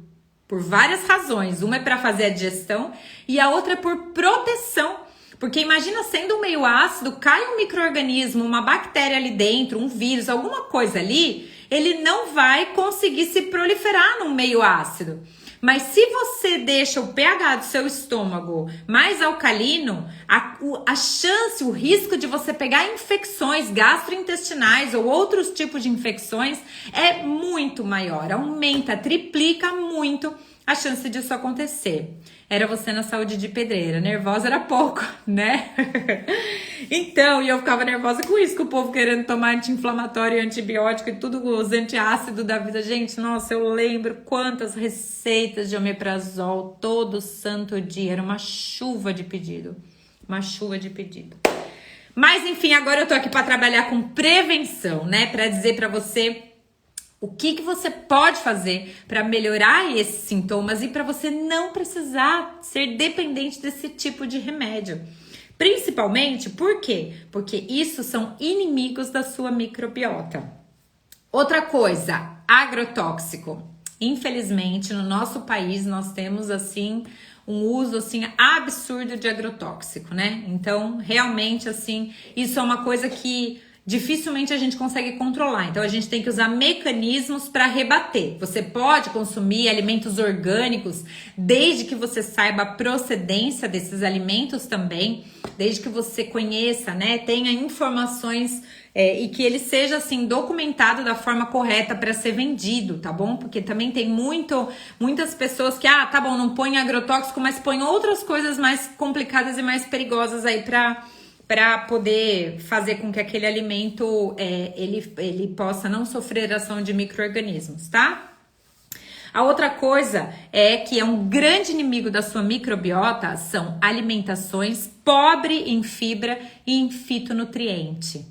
por várias razões, uma é para fazer a digestão e a outra é por proteção. Porque imagina, sendo um meio ácido, cai um micro-organismo, uma bactéria ali dentro, um vírus, alguma coisa ali, ele não vai conseguir se proliferar num meio ácido. Mas se você deixa o pH do seu estômago mais alcalino, a chance, o risco de você pegar infecções gastrointestinais ou outros tipos de infecções é muito maior. Aumenta, triplica muito a chance disso acontecer. Era você na saúde de pedreira, nervosa era pouco, né? Então, e eu ficava nervosa com isso, com o povo querendo tomar anti-inflamatório, antibiótico e tudo, os antiácidos da vida. Gente, nossa, eu lembro quantas receitas de omeprazol todo santo dia. Era uma chuva de pedido. Uma chuva de pedido. Mas, enfim, agora eu tô aqui para trabalhar com prevenção, né? Para dizer para você o que você pode fazer para melhorar esses sintomas e para você não precisar ser dependente desse tipo de remédio. Principalmente, por quê? Porque isso são inimigos da sua microbiota. Outra coisa, agrotóxico. Infelizmente, no nosso país, nós temos, assim, um uso, assim, absurdo de agrotóxico, né? Então, realmente, assim, isso é uma coisa que dificilmente a gente consegue controlar. Então, a gente tem que usar mecanismos para rebater. Você pode consumir alimentos orgânicos, desde que você saiba a procedência desses alimentos também, desde que você conheça, né, tenha informações e que ele seja, assim, documentado da forma correta para ser vendido, tá bom? Porque também tem muitas pessoas que, tá bom, não põe agrotóxico, mas põe outras coisas mais complicadas e mais perigosas aí para poder fazer com que aquele alimento ele possa não sofrer ação de micro-organismos, tá? A outra coisa é que é um grande inimigo da sua microbiota são alimentações pobres em fibra e em fitonutriente,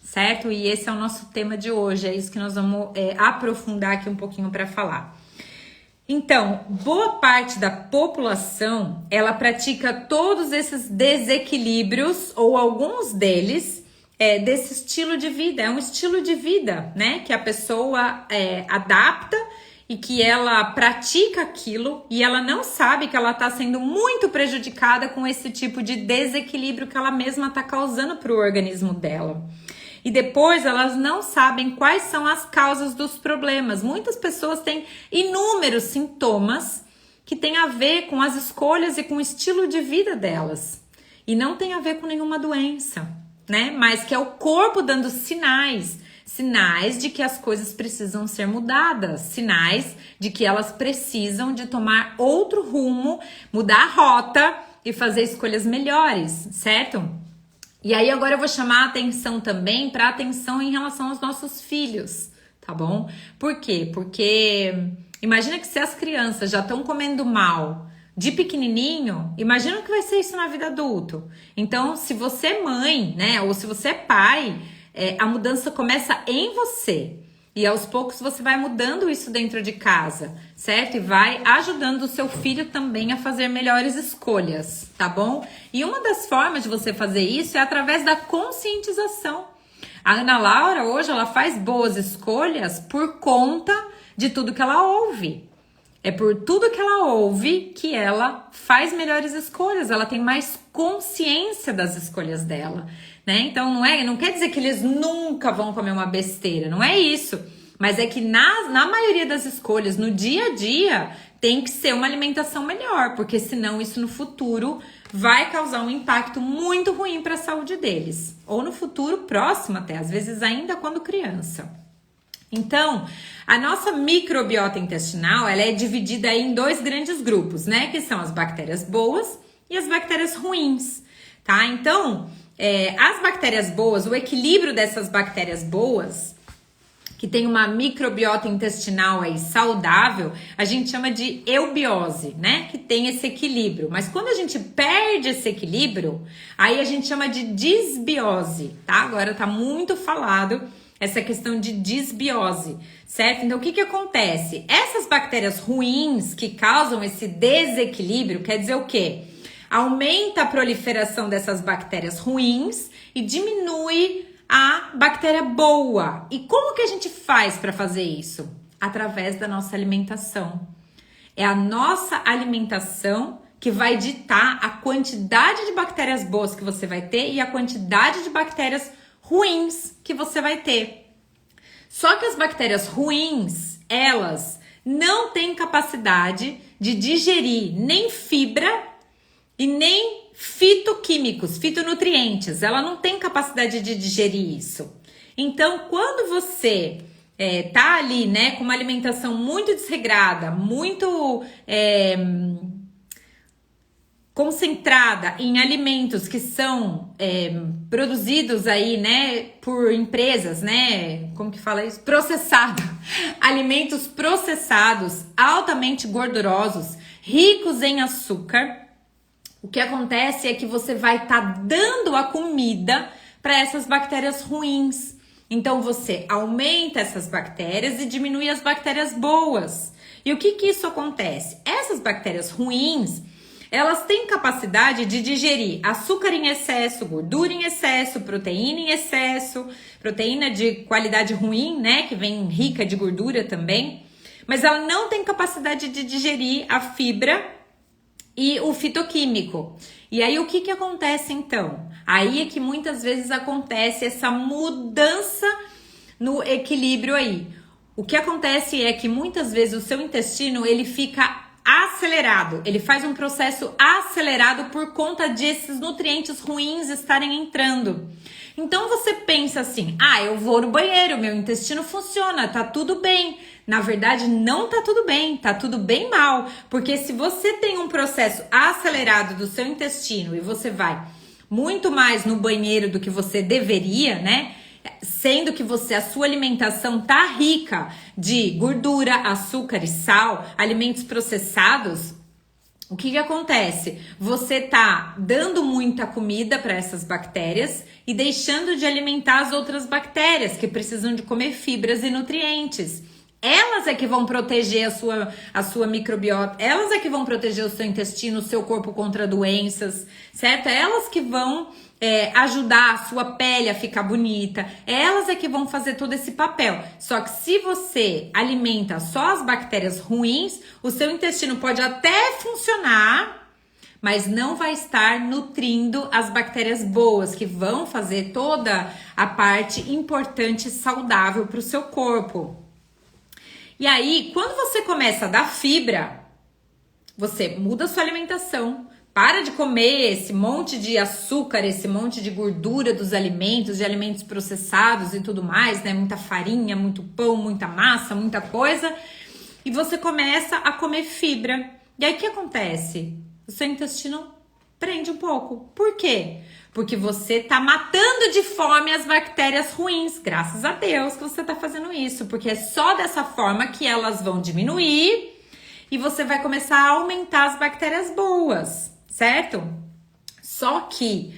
certo? E esse é o nosso tema de hoje, é isso que nós vamos aprofundar aqui um pouquinho para falar. Então, boa parte da população, ela pratica todos esses desequilíbrios, ou alguns deles, desse estilo de vida. É um estilo de vida, né? Que a pessoa adapta e que ela pratica aquilo e ela não sabe que ela está sendo muito prejudicada com esse tipo de desequilíbrio que ela mesma está causando para o organismo dela. E depois elas não sabem quais são as causas dos problemas. Muitas pessoas têm inúmeros sintomas que têm a ver com as escolhas e com o estilo de vida delas. E não tem a ver com nenhuma doença, né? Mas que é o corpo dando sinais de que as coisas precisam ser mudadas, sinais de que elas precisam de tomar outro rumo, mudar a rota e fazer escolhas melhores, certo? E aí agora eu vou chamar a atenção também para atenção em relação aos nossos filhos, tá bom? Por quê? Porque imagina que se as crianças já estão comendo mal de pequenininho, imagina o que vai ser isso na vida adulta. Então, se você é mãe, né, ou se você é pai, a mudança começa em você. E aos poucos você vai mudando isso dentro de casa, certo? E vai ajudando o seu filho também a fazer melhores escolhas, tá bom? E uma das formas de você fazer isso é através da conscientização. A Ana Laura hoje ela faz boas escolhas por conta de tudo que ela ouve. É por tudo que ela ouve que ela faz melhores escolhas, ela tem mais consciência das escolhas dela, né? Então não quer dizer que eles nunca vão comer uma besteira, não é isso. Mas é que na maioria das escolhas, no dia a dia, tem que ser uma alimentação melhor, porque senão isso no futuro vai causar um impacto muito ruim para a saúde deles. Ou no futuro próximo até, às vezes ainda quando criança. Então, a nossa microbiota intestinal, ela é dividida em dois grandes grupos, né? Que são as bactérias boas e as bactérias ruins, tá? Então, as bactérias boas, o equilíbrio dessas bactérias boas, que tem uma microbiota intestinal aí saudável, a gente chama de eubiose, né? Que tem esse equilíbrio. Mas quando a gente perde esse equilíbrio, aí a gente chama de disbiose, tá? Agora tá muito falado essa questão de disbiose, certo? Então, o que acontece? Essas bactérias ruins que causam esse desequilíbrio, quer dizer o quê? Aumenta a proliferação dessas bactérias ruins e diminui a bactéria boa. E como que a gente faz para fazer isso? Através da nossa alimentação. É a nossa alimentação que vai ditar a quantidade de bactérias boas que você vai ter e a quantidade de bactérias ruins que você vai ter. Só que as bactérias ruins, elas não têm capacidade de digerir nem fibra e nem fitoquímicos, fitonutrientes. Ela não tem capacidade de digerir isso. Então, quando você tá ali, né, com uma alimentação muito desregrada, muito concentrada em alimentos que são produzidos aí, né, por empresas, né, como que fala isso? Processado. Alimentos processados, altamente gordurosos, ricos em açúcar. O que acontece é que você vai estar dando a comida para essas bactérias ruins. Então, você aumenta essas bactérias e diminui as bactérias boas. E o que isso acontece? Essas bactérias ruins, elas têm capacidade de digerir açúcar em excesso, gordura em excesso, proteína em excesso, proteína de qualidade ruim, né, que vem rica de gordura também. Mas ela não tem capacidade de digerir a fibra e o fitoquímico. E aí o que acontece então? Aí é que muitas vezes acontece essa mudança no equilíbrio aí. O que acontece é que muitas vezes o seu intestino ele fica acelerado, ele faz um processo acelerado por conta desses nutrientes ruins estarem entrando. Então você pensa assim, eu vou no banheiro, meu intestino funciona, tá tudo bem. Na verdade, não tá tudo bem mal, porque se você tem um processo acelerado do seu intestino e você vai muito mais no banheiro do que você deveria, né? Sendo que a sua alimentação tá rica de gordura, açúcar e sal, alimentos processados, o que acontece? Você tá dando muita comida para essas bactérias e deixando de alimentar as outras bactérias que precisam de comer fibras e nutrientes. Elas é que vão proteger a sua microbiota, elas é que vão proteger o seu intestino, o seu corpo contra doenças, certo? Elas que vão ajudar a sua pele a ficar bonita, elas é que vão fazer todo esse papel. Só que se você alimenta só as bactérias ruins, o seu intestino pode até funcionar, mas não vai estar nutrindo as bactérias boas, que vão fazer toda a parte importante e saudável para o seu corpo. E aí, quando você começa a dar fibra, você muda a sua alimentação, para de comer esse monte de açúcar, esse monte de gordura dos alimentos, de alimentos processados e tudo mais, né? Muita farinha, muito pão, muita massa, muita coisa. E você começa a comer fibra. E aí, o que acontece? O seu intestino prende um pouco. Por quê? Porque você tá matando de fome as bactérias ruins. Graças a Deus que você tá fazendo isso. Porque é só dessa forma que elas vão diminuir e você vai começar a aumentar as bactérias boas, certo? Só que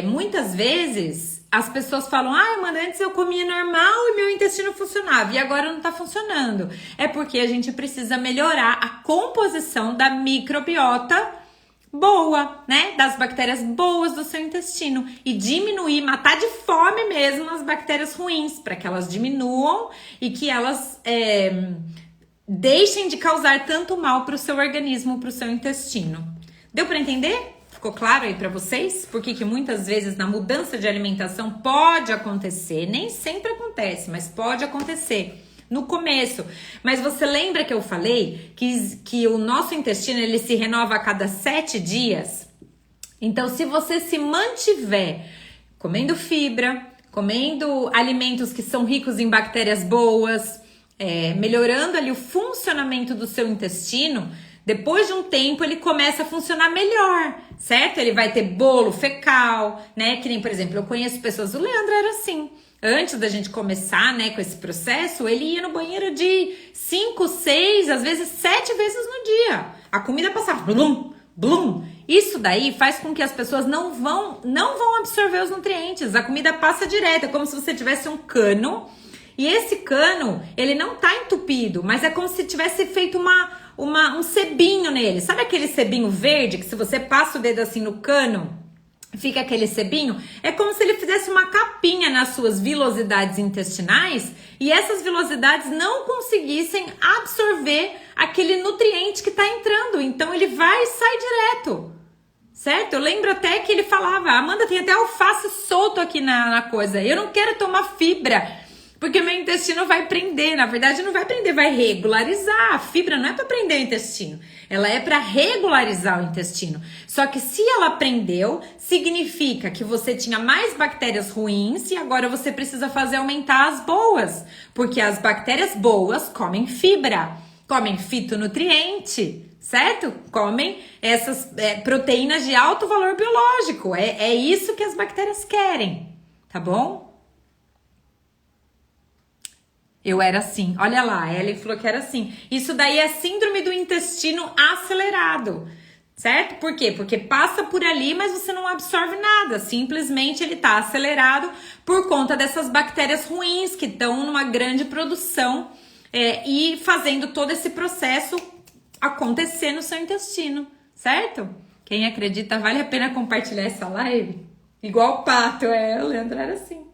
muitas vezes as pessoas falam, mas antes eu comia normal e meu intestino funcionava e agora não tá funcionando. É porque a gente precisa melhorar a composição da microbiota boa, né? Das bactérias boas do seu intestino e diminuir, matar de fome mesmo as bactérias ruins, para que elas diminuam e que elas deixem de causar tanto mal para o seu organismo, para o seu intestino. Deu para entender? Ficou claro aí para vocês? Porque que muitas vezes na mudança de alimentação pode acontecer, nem sempre acontece, mas pode acontecer no começo. Mas você lembra que eu falei que o nosso intestino ele se renova a cada 7 dias? Então, se você se mantiver comendo fibra, comendo alimentos que são ricos em bactérias boas, melhorando ali o funcionamento do seu intestino, depois de um tempo ele começa a funcionar melhor, certo? Ele vai ter bolo fecal, né? Que nem, por exemplo, eu conheço pessoas, o Leandro era assim. antes da gente começar, né, com esse processo, ele ia no banheiro de 5, 6, às vezes 7 vezes no dia. A comida passava blum, blum. Isso daí faz com que as pessoas não vão absorver os nutrientes. A comida passa direto, é como se você tivesse um cano. E esse cano, ele não tá entupido, mas é como se tivesse feito um sebinho nele. Sabe aquele sebinho verde que se você passa o dedo assim no cano, fica aquele sebinho? É como se ele fizesse uma capinha nas suas vilosidades intestinais e essas vilosidades não conseguissem absorver aquele nutriente que tá entrando. Então ele vai e sai direto. Certo? Eu lembro até que ele falava, Amanda, tem até alface solto aqui na coisa. Eu não quero tomar fibra. Porque meu intestino vai prender, na verdade não vai prender, vai regularizar. A fibra não é para prender o intestino, ela é para regularizar o intestino. Só que se ela prendeu, significa que você tinha mais bactérias ruins e agora você precisa fazer aumentar as boas. Porque as bactérias boas comem fibra, comem fitonutriente, certo? Comem essas proteínas de alto valor biológico. É isso que as bactérias querem, tá bom? Eu era assim, olha lá, a Ellen falou que era assim. Isso daí é síndrome do intestino acelerado, certo? Por quê? Porque passa por ali, mas você não absorve nada. Simplesmente ele tá acelerado por conta dessas bactérias ruins que estão numa grande produção e fazendo todo esse processo acontecer no seu intestino, certo? Quem acredita, vale a pena compartilhar essa live? Igual o pato, o Leandro era assim.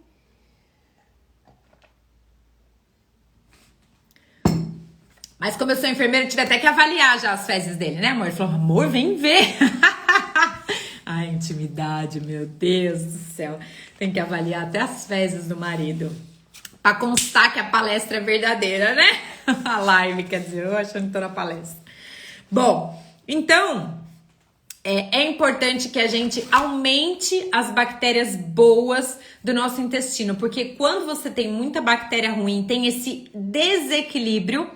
Mas como eu sou enfermeira, eu tive até que avaliar já as fezes dele, né, amor? Ele falou, amor, vem ver. Ai, intimidade, meu Deus do céu. Tem que avaliar até as fezes do marido. Pra constar que a palestra é verdadeira, né? A live, quer dizer, eu achando que tô na palestra. Bom, então, é importante que a gente aumente as bactérias boas do nosso intestino. Porque quando você tem muita bactéria ruim, tem esse desequilíbrio.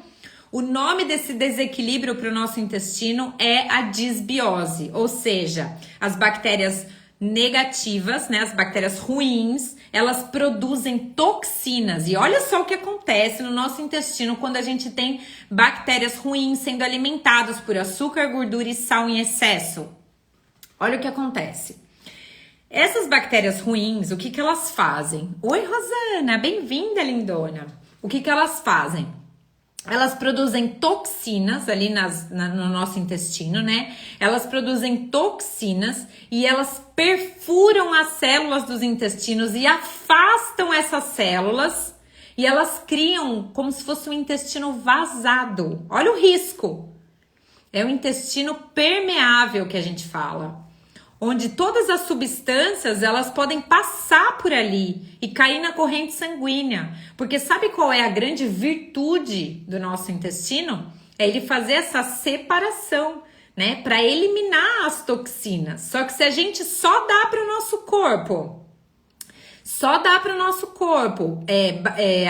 O nome desse desequilíbrio para o nosso intestino é a disbiose, ou seja, as bactérias negativas, né, as bactérias ruins, elas produzem toxinas. E olha só o que acontece no nosso intestino quando a gente tem bactérias ruins sendo alimentadas por açúcar, gordura e sal em excesso. Olha o que acontece. Essas bactérias ruins, o que elas fazem? Oi, Rosana, bem-vinda, lindona. O que elas fazem? Elas produzem toxinas ali no nosso intestino, né? Elas produzem toxinas e elas perfuram as células dos intestinos e afastam essas células e elas criam como se fosse um intestino vazado. Olha o risco. É o intestino permeável que a gente fala, onde todas as substâncias elas podem passar por ali e cair na corrente sanguínea. Porque sabe qual é a grande virtude do nosso intestino? É ele fazer essa separação, né? Para eliminar as toxinas. Só que se a gente só dá para o nosso corpo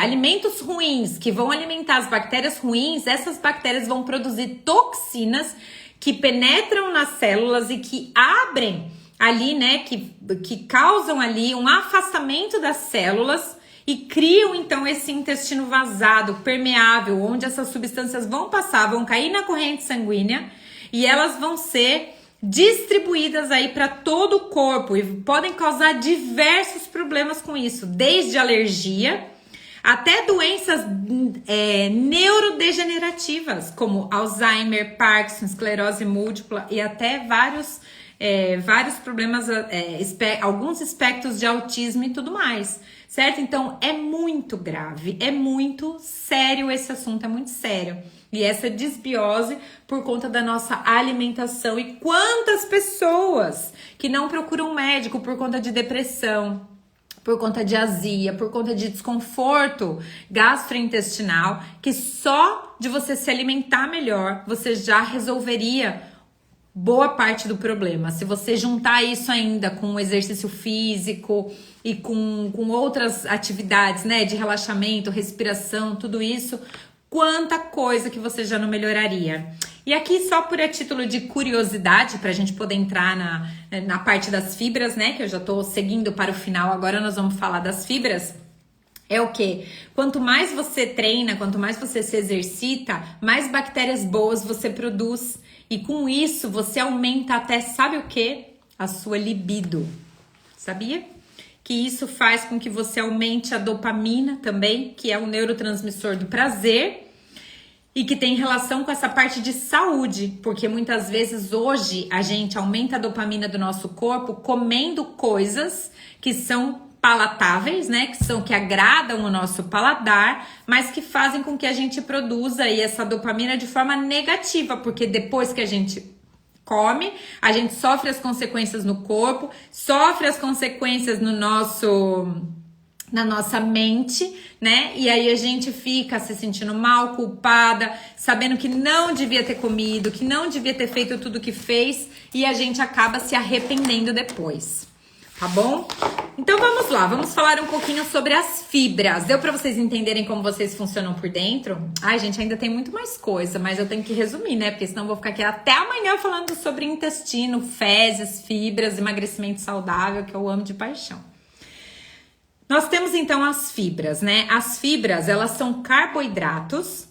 alimentos ruins que vão alimentar as bactérias ruins, essas bactérias vão produzir toxinas que penetram nas células e que abrem ali, né, que causam ali um afastamento das células e criam então esse intestino vazado, permeável, onde essas substâncias vão passar, vão cair na corrente sanguínea e elas vão ser distribuídas aí para todo o corpo e podem causar diversos problemas com isso, desde alergia até doenças neurodegenerativas, como Alzheimer, Parkinson, esclerose múltipla e até vários problemas, alguns espectros de autismo e tudo mais, certo? Então, é muito grave, é muito sério esse assunto, é muito sério. E essa disbiose por conta da nossa alimentação. E quantas pessoas que não procuram um médico por conta de depressão, por conta de azia, por conta de desconforto gastrointestinal, que só de você se alimentar melhor, você já resolveria boa parte do problema. Se você juntar isso ainda com o exercício físico e com outras atividades, né, de relaxamento, respiração, tudo isso, quanta coisa que você já não melhoraria. E aqui só por a título de curiosidade, para a gente poder entrar na parte das fibras, né, que eu já tô seguindo para o final, agora nós vamos falar das fibras. é o quê? Quanto mais você treina, quanto mais você se exercita, mais bactérias boas você produz. E com isso, você aumenta até, sabe o quê? A sua libido. Sabia? Que isso faz com que você aumente a dopamina também, que é o neurotransmissor do prazer. E que tem relação com essa parte de saúde. Porque muitas vezes hoje a gente aumenta a dopamina do nosso corpo comendo coisas que são palatáveis, né, que agradam o nosso paladar, mas que fazem com que a gente produza aí essa dopamina de forma negativa, porque depois que a gente come, a gente sofre as consequências no corpo, sofre as consequências na nossa mente, né? E aí a gente fica se sentindo mal, culpada, sabendo que não devia ter comido, que não devia ter feito tudo que fez, e a gente acaba se arrependendo depois. Tá bom? Então vamos lá, vamos falar um pouquinho sobre as fibras. Deu pra vocês entenderem como vocês funcionam por dentro? Ai, gente, ainda tem muito mais coisa, mas eu tenho que resumir, né? Porque senão eu vou ficar aqui até amanhã falando sobre intestino, fezes, fibras, emagrecimento saudável, que eu amo de paixão. Nós temos então as fibras, né? As fibras, elas são carboidratos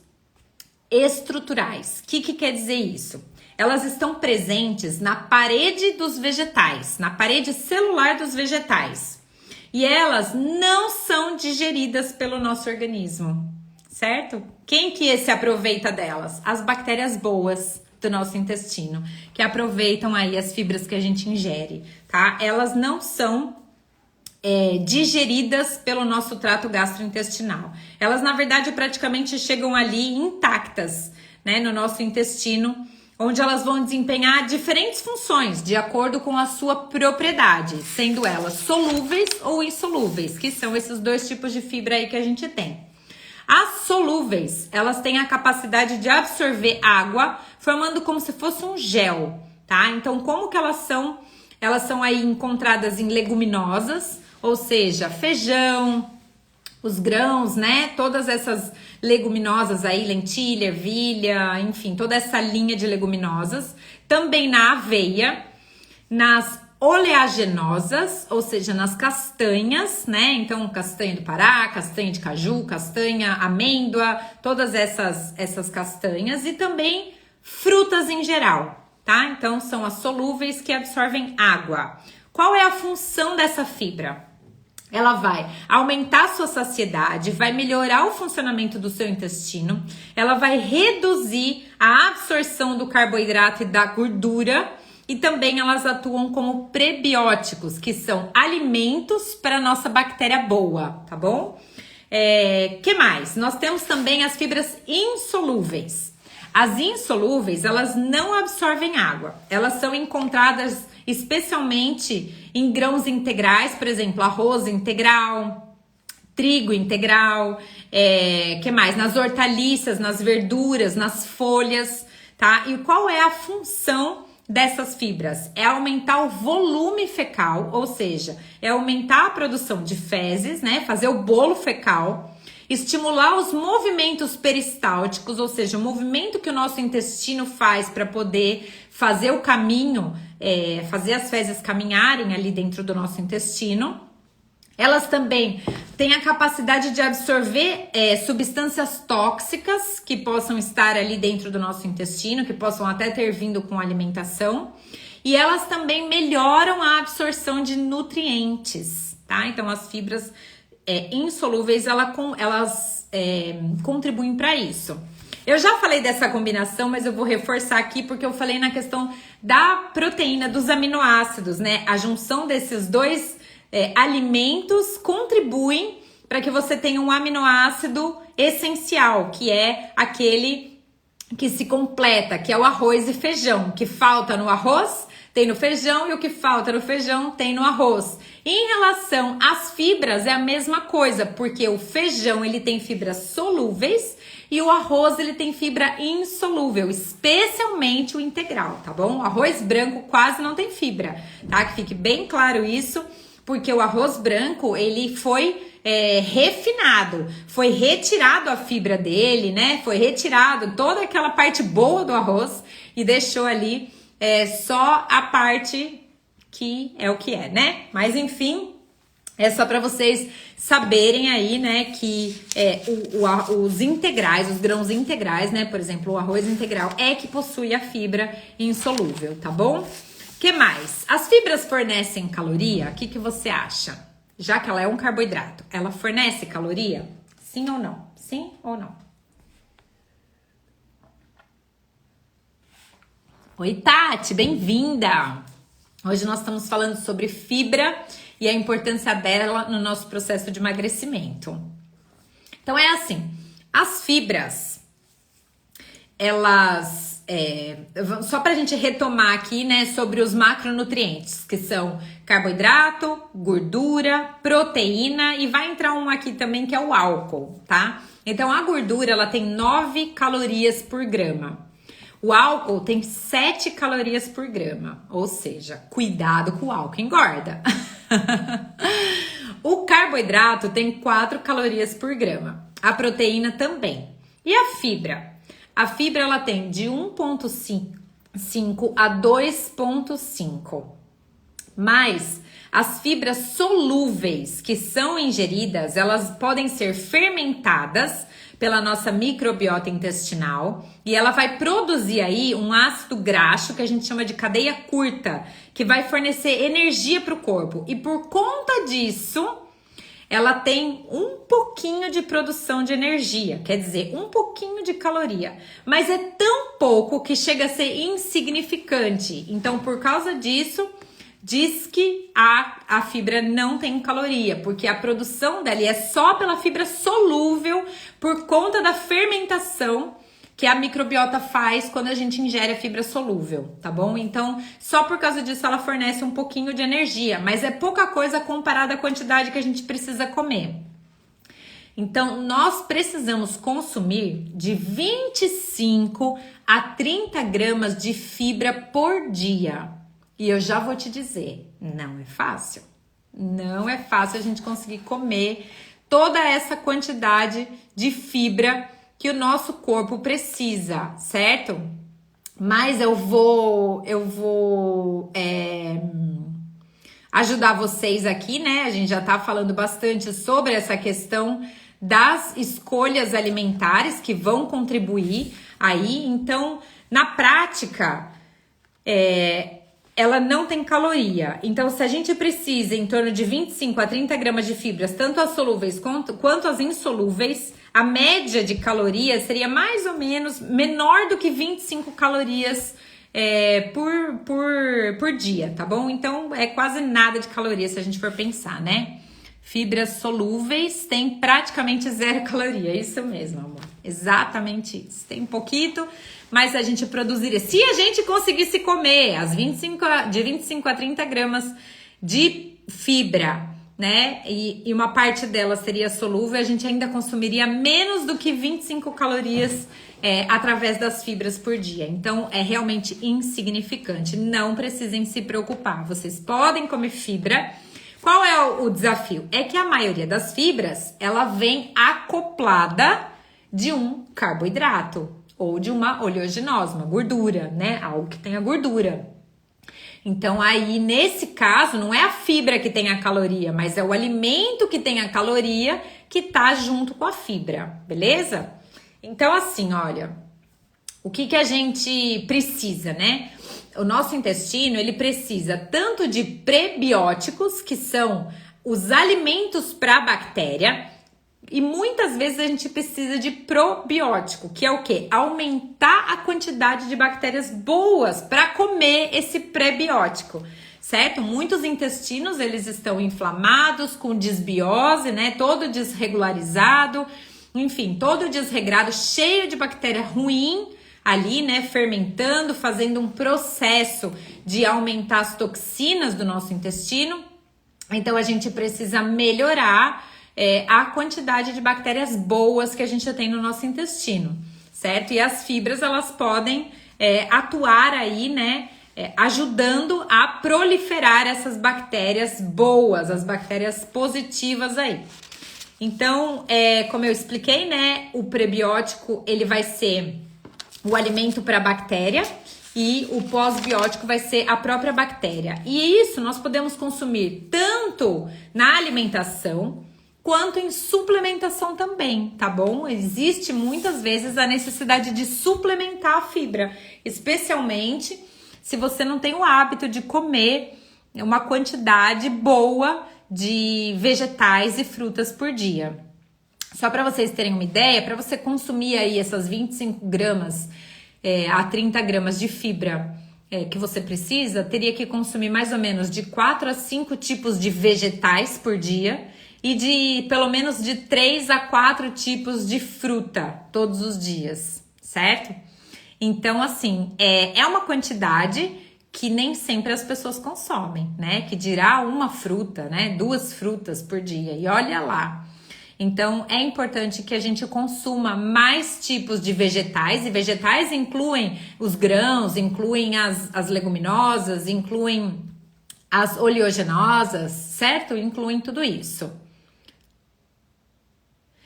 estruturais. O que quer dizer isso? Elas estão presentes na parede dos vegetais, na parede celular dos vegetais. E elas não são digeridas pelo nosso organismo, certo? Quem que se aproveita delas? As bactérias boas do nosso intestino, que aproveitam aí as fibras que a gente ingere, tá? Elas não são digeridas pelo nosso trato gastrointestinal. Elas, na verdade, praticamente chegam ali intactas, né, no nosso intestino, onde elas vão desempenhar diferentes funções de acordo com a sua propriedade, sendo elas solúveis ou insolúveis, que são esses dois tipos de fibra aí que a gente tem. As solúveis, elas têm a capacidade de absorver água, formando como se fosse um gel, tá? Então, como que elas são? Elas são aí encontradas em leguminosas, ou seja, feijão, os grãos, né? Todas essas leguminosas aí, lentilha, ervilha, enfim, toda essa linha de leguminosas. Também na aveia, nas oleaginosas, ou seja, nas castanhas, né? Então, castanha do Pará, castanha de caju, castanha, amêndoa, todas essas castanhas. E também frutas em geral, tá? Então, são as solúveis que absorvem água. Qual é a função dessa fibra? Ela vai aumentar a sua saciedade, vai melhorar o funcionamento do seu intestino, ela vai reduzir a absorção do carboidrato e da gordura e também elas atuam como prebióticos, que são alimentos para a nossa bactéria boa, tá bom? Que mais? Nós temos também as fibras insolúveis. As insolúveis, elas não absorvem água, elas são encontradas especialmente em grãos integrais, por exemplo, arroz integral, trigo integral, que mais? Nas hortaliças, nas verduras, nas folhas, tá? E qual é a função dessas fibras? É aumentar o volume fecal, ou seja, é aumentar a produção de fezes, né? Fazer o bolo fecal, estimular os movimentos peristálticos, ou seja, o movimento que o nosso intestino faz para poder fazer o caminho, fazer as fezes caminharem ali dentro do nosso intestino. Elas também têm a capacidade de absorver substâncias tóxicas que possam estar ali dentro do nosso intestino, que possam até ter vindo com alimentação. E elas também melhoram a absorção de nutrientes, tá? Então, as fibras insolúveis, elas contribuem para isso. Eu já falei dessa combinação, mas eu vou reforçar aqui porque eu falei na questão da proteína, dos aminoácidos, né? A junção desses dois alimentos contribuem para que você tenha um aminoácido essencial, que é aquele que se completa, que é o arroz e feijão. O que falta no arroz tem no feijão e o que falta no feijão tem no arroz. Em relação às fibras é a mesma coisa, porque o feijão ele tem fibras solúveis e o arroz ele tem fibra insolúvel, especialmente o integral, tá bom? O arroz branco quase não tem fibra, tá? Que fique bem claro isso, porque o arroz branco ele foi refinado, foi retirado a fibra dele, né? Foi retirado toda aquela parte boa do arroz e deixou ali só a parte que é o que é, né? Mas enfim, É só para vocês saberem aí, né, que os integrais, os grãos integrais, né, por exemplo, o arroz integral é que possui a fibra insolúvel, tá bom? Que mais? As fibras fornecem caloria? O que você acha? Já que ela é um carboidrato, ela fornece caloria? Sim ou não? Sim ou não? Oi, Tati, bem-vinda! Hoje nós estamos falando sobre fibra e a importância dela no nosso processo de emagrecimento. Então é assim, as fibras, elas, só pra gente retomar aqui, né, sobre os macronutrientes, que são carboidrato, gordura, proteína e vai entrar um aqui também que é o álcool, tá? Então a gordura, ela tem 9 calorias por grama. O álcool tem 7 calorias por grama, ou seja, cuidado com o álcool, engorda. O carboidrato tem 4 calorias por grama, a proteína também. E a fibra? A fibra ela tem de 1,5 a 2,5. Mas as fibras solúveis que são ingeridas, elas podem ser fermentadas pela nossa microbiota intestinal e ela vai produzir aí um ácido graxo que a gente chama de cadeia curta, que vai fornecer energia para o corpo. E por conta disso, ela tem um pouquinho de produção de energia, quer dizer, um pouquinho de caloria, mas é tão pouco que chega a ser insignificante. Então, por causa disso, diz que a fibra não tem caloria, porque a produção dela é só pela fibra solúvel por conta da fermentação que a microbiota faz quando a gente ingere a fibra solúvel, tá bom? Então, só por causa disso ela fornece um pouquinho de energia, mas é pouca coisa comparada à quantidade que a gente precisa comer. Então, nós precisamos consumir de 25 a 30 gramas de fibra por dia. E eu já vou te dizer, não é fácil. Não é fácil a gente conseguir comer toda essa quantidade de fibra que o nosso corpo precisa, certo? Mas eu vou ajudar vocês aqui, né? A gente já tá falando bastante sobre essa questão das escolhas alimentares que vão contribuir aí. Então, na prática, ela não tem caloria. Então, se a gente precisa em torno de 25 a 30 gramas de fibras, tanto as solúveis quanto as insolúveis, a média de calorias seria mais ou menos menor do que 25 calorias por dia, tá bom? Então, é quase nada de caloria se a gente for pensar, né? Fibras solúveis tem praticamente 0 caloria, isso mesmo, amor. Exatamente isso. Tem um pouquinho, mas a gente produziria. Se a gente conseguisse comer de 25 a 30 gramas de fibra, né? E uma parte dela seria solúvel, a gente ainda consumiria menos do que 25 calorias através das fibras por dia. Então, é realmente insignificante. Não precisem se preocupar. Vocês podem comer fibra. Qual é o desafio? É que a maioria das fibras, ela vem acoplada de um carboidrato ou de uma oleaginose, uma gordura, né? Algo que tenha gordura. Então, aí, nesse caso, não é a fibra que tem a caloria, mas é o alimento que tem a caloria que tá junto com a fibra, beleza? Então, assim, olha, o que a gente precisa, né? O nosso intestino, ele precisa tanto de prebióticos, que são os alimentos para a bactéria, e muitas vezes a gente precisa de probiótico, que é o quê? Aumentar a quantidade de bactérias boas para comer esse prebiótico, certo? Muitos intestinos, eles estão inflamados, com disbiose, né? Todo desregularizado, enfim, todo desregrado, cheio de bactéria ruim ali, né? Fermentando, fazendo um processo de aumentar as toxinas do nosso intestino. Então, a gente precisa melhorar a quantidade de bactérias boas que a gente tem no nosso intestino, certo? E as fibras, elas podem atuar aí, né? Ajudando a proliferar essas bactérias boas, as bactérias positivas aí. Então, como eu expliquei, né? O prebiótico, ele vai ser o alimento para a bactéria e o pós-biótico vai ser a própria bactéria. E isso nós podemos consumir tanto tanto na alimentação quanto em suplementação também, tá bom? Existe muitas vezes a necessidade de suplementar a fibra, especialmente se você não tem o hábito de comer uma quantidade boa de vegetais e frutas por dia. Só para vocês terem uma ideia, para você consumir aí essas 25 gramas a 30 gramas de fibra que você precisa, teria que consumir mais ou menos de 4 a 5 tipos de vegetais por dia e de pelo menos de 3 a 4 tipos de fruta todos os dias, certo? Então, assim, é uma quantidade que nem sempre as pessoas consomem, né? Que dirá uma fruta, né? 2 frutas por dia, e olha lá. Então, é importante que a gente consuma mais tipos de vegetais, e vegetais incluem os grãos, incluem as leguminosas, incluem as oleaginosas, certo? Incluem tudo isso.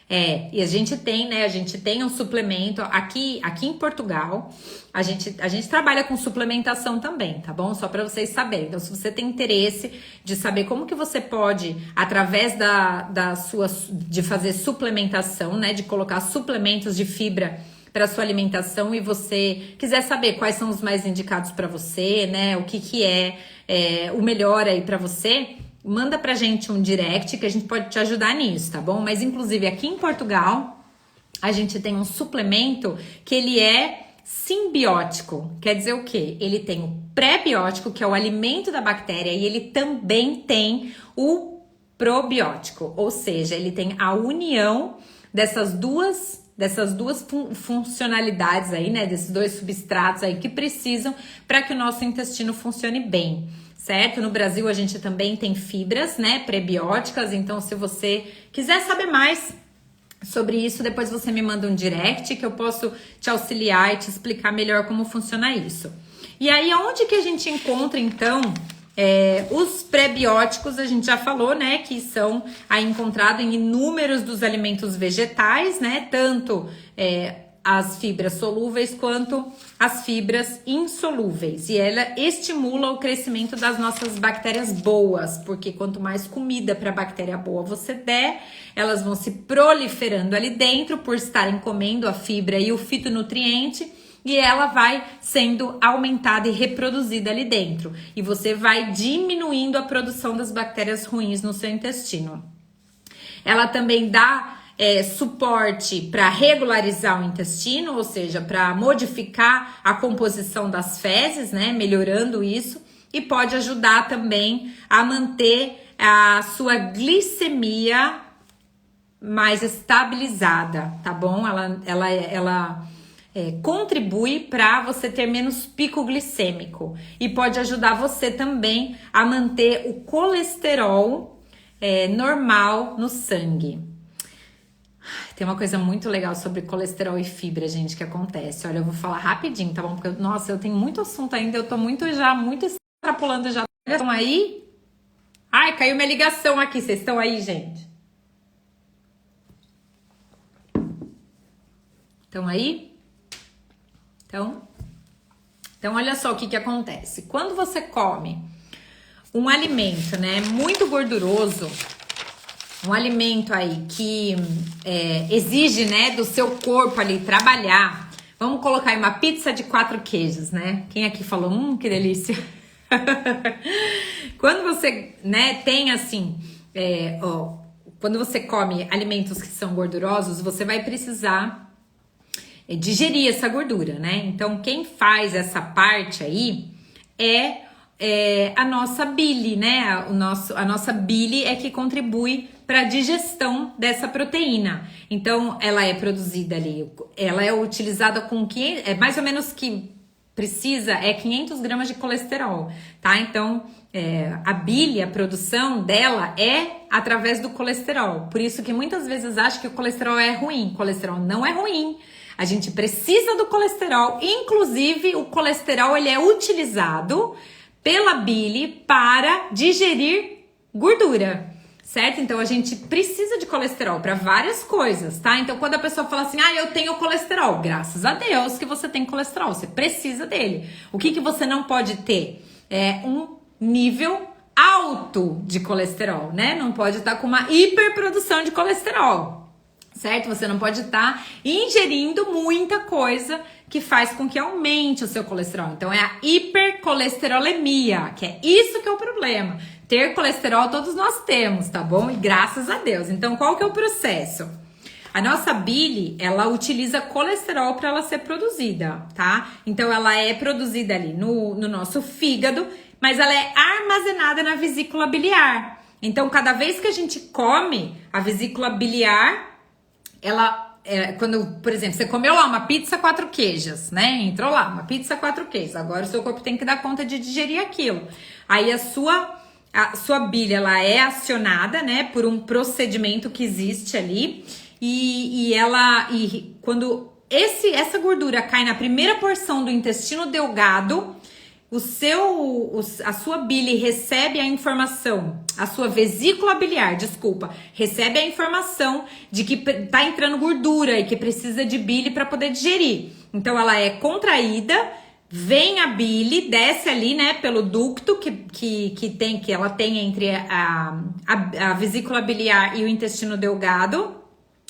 E a gente tem, né? A gente tem um suplemento aqui em Portugal. A gente trabalha com suplementação também, tá bom? Só para vocês saberem. Então, se você tem interesse de saber como que você pode, através de fazer suplementação, né? De colocar suplementos de fibra para sua alimentação, e você quiser saber quais são os mais indicados para você, né? O que é o melhor aí para você, manda pra gente um direct que a gente pode te ajudar nisso, tá bom? Mas inclusive aqui em Portugal, a gente tem um suplemento que ele é simbiótico. Quer dizer o quê? Ele tem o pré-biótico, que é o alimento da bactéria, e ele também tem o probiótico, ou seja, ele tem a união dessas duas funcionalidades aí, né? Desses 2 substratos aí que precisam para que o nosso intestino funcione bem. Certo? No Brasil a gente também tem fibras, né, prebióticas, então se você quiser saber mais sobre isso, depois você me manda um direct que eu posso te auxiliar e te explicar melhor como funciona isso. E aí, onde que a gente encontra, então, os prebióticos? A gente já falou, né, que são aí encontrados em inúmeros dos alimentos vegetais, né, tanto as fibras solúveis quanto as fibras insolúveis, e ela estimula o crescimento das nossas bactérias boas, porque quanto mais comida para bactéria boa você der, elas vão se proliferando ali dentro por estarem comendo a fibra e o fitonutriente, e ela vai sendo aumentada e reproduzida ali dentro, e você vai diminuindo a produção das bactérias ruins no seu intestino. Ela também dá suporte para regularizar o intestino, ou seja, para modificar a composição das fezes, né, melhorando isso, e pode ajudar também a manter a sua glicemia mais estabilizada, tá bom? Ela contribui para você ter menos pico glicêmico, e pode ajudar você também a manter o colesterol normal no sangue. Tem uma coisa muito legal sobre colesterol e fibra, gente, que acontece. Olha, eu vou falar rapidinho, tá bom? Porque, nossa, eu tenho muito assunto ainda, eu tô muito extrapolando já. Estão aí? Ai, caiu minha ligação aqui, vocês estão aí, gente? Estão aí? Então, olha só o que acontece. Quando você come um alimento, né, muito gorduroso, um alimento aí que exige, né, do seu corpo ali trabalhar. Vamos colocar aí uma pizza de 4 queijos, né? Quem aqui falou, que delícia. Quando você, né, tem assim, quando você come alimentos que são gordurosos, você vai precisar digerir essa gordura, né? Então, quem faz essa parte aí a nossa bile, né? A nossa bile é que contribui para a digestão dessa proteína. Então, ela é produzida ali, ela é utilizada com 500, mais ou menos que precisa 500 gramas de colesterol, tá? Então, a bile, a produção dela é através do colesterol. Por isso que muitas vezes acham que o colesterol é ruim. O colesterol não é ruim. A gente precisa do colesterol. Inclusive, o colesterol ele é utilizado pela bile para digerir gordura, certo? Então, a gente precisa de colesterol para várias coisas, tá? Então, quando a pessoa fala assim, eu tenho colesterol, graças a Deus que você tem colesterol, você precisa dele. O que você não pode ter? É um nível alto de colesterol, né? Não pode estar com uma hiperprodução de colesterol, certo? Você não pode estar ingerindo muita coisa que faz com que aumente o seu colesterol. Então é a hipercolesterolemia, que é isso que é o problema. Ter colesterol todos nós temos, tá bom? E graças a Deus. Então qual que é o processo? A nossa bile, ela utiliza colesterol para ela ser produzida, tá? Então ela é produzida ali no nosso fígado, mas ela é armazenada na vesícula biliar. Então cada vez que a gente come, a vesícula biliar, ela... quando, por exemplo, você comeu lá uma pizza 4 queijos, né? Entrou lá, uma pizza 4 queijos. Agora o seu corpo tem que dar conta de digerir aquilo. Aí a sua bile, ela é acionada, né? Por um procedimento que existe ali. E quando essa gordura cai na primeira porção do intestino delgado, a sua bile recebe a informação, a sua vesícula biliar, recebe a informação de que tá entrando gordura e que precisa de bile para poder digerir. Então ela é contraída, vem a bile, desce ali, né, pelo ducto que ela tem entre a vesícula biliar e o intestino delgado.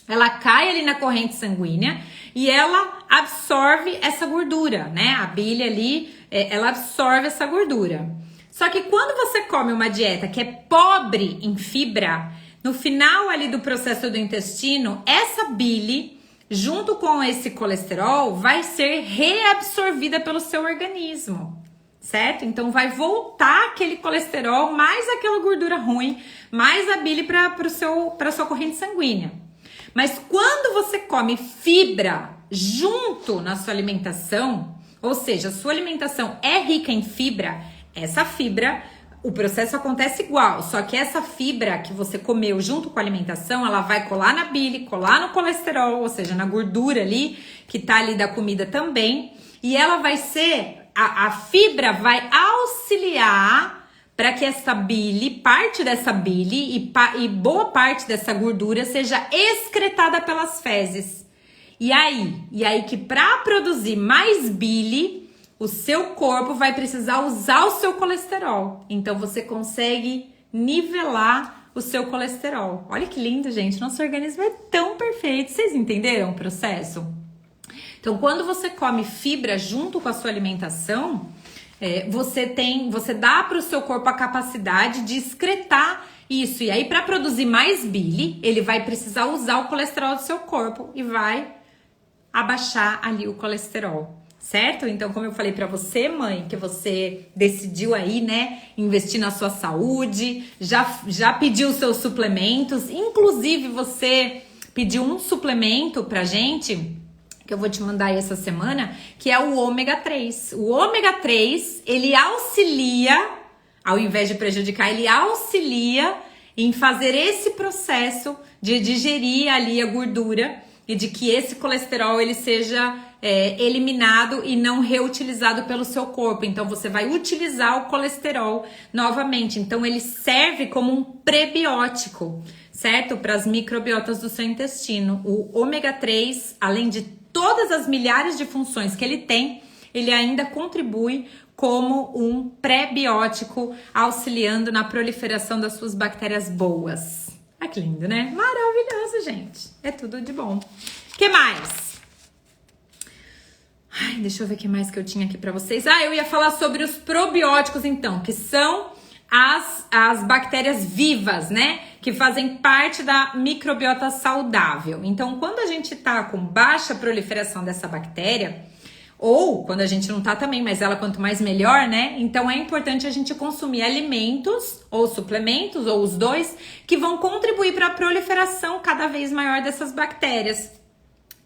Ela cai ali na corrente sanguínea e ela absorve essa gordura, né? A bile ali, ela absorve essa gordura. Só que quando você come uma dieta que é pobre em fibra, no final ali do processo do intestino, essa bile, junto com esse colesterol, vai ser reabsorvida pelo seu organismo, certo? Então vai voltar aquele colesterol, mais aquela gordura ruim, mais a bile para a sua corrente sanguínea. Mas quando você come fibra junto na sua alimentação, ou seja, a sua alimentação é rica em fibra, essa fibra, o processo acontece igual, só que essa fibra que você comeu junto com a alimentação, ela vai colar na bile, colar no colesterol, ou seja, na gordura ali, que tá ali da comida também, e ela vai ser, a fibra vai auxiliar para que essa bile, parte dessa bile e boa parte dessa gordura seja excretada pelas fezes. E aí que para produzir mais bile, o seu corpo vai precisar usar o seu colesterol. Então você consegue nivelar o seu colesterol. Olha que lindo, gente. Nosso organismo é tão perfeito. Vocês entenderam o processo? Então, quando você come fibra junto com a sua alimentação, você dá para o seu corpo a capacidade de excretar isso. E aí, para produzir mais bile, ele vai precisar usar o colesterol do seu corpo e vai abaixar ali o colesterol, certo? Então, como eu falei para você, mãe, que você decidiu aí, né, investir na sua saúde, já pediu seus suplementos, inclusive você pediu um suplemento pra gente, que eu vou te mandar aí essa semana, que é o ômega 3. O ômega 3, ele auxilia, ao invés de prejudicar, ele auxilia em fazer esse processo de digerir ali a gordura e de que esse colesterol ele seja eliminado e não reutilizado pelo seu corpo. Então você vai utilizar o colesterol novamente. Então ele serve como um prebiótico, certo? Para as microbiotas do seu intestino. O ômega 3, além de todas as milhares de funções que ele tem, ele ainda contribui como um pré-biótico, auxiliando na proliferação das suas bactérias boas. Ah, que lindo, né? Maravilhoso, gente. É tudo de bom. O que mais? Ai, deixa eu ver o que mais que eu tinha aqui pra vocês. Eu ia falar sobre os probióticos, então, que são as bactérias vivas, né? Que fazem parte da microbiota saudável. Então, quando a gente tá com baixa proliferação dessa bactéria, ou quando a gente não tá também, mas ela quanto mais melhor, né? Então é importante a gente consumir alimentos ou suplementos, ou os dois, que vão contribuir para a proliferação cada vez maior dessas bactérias.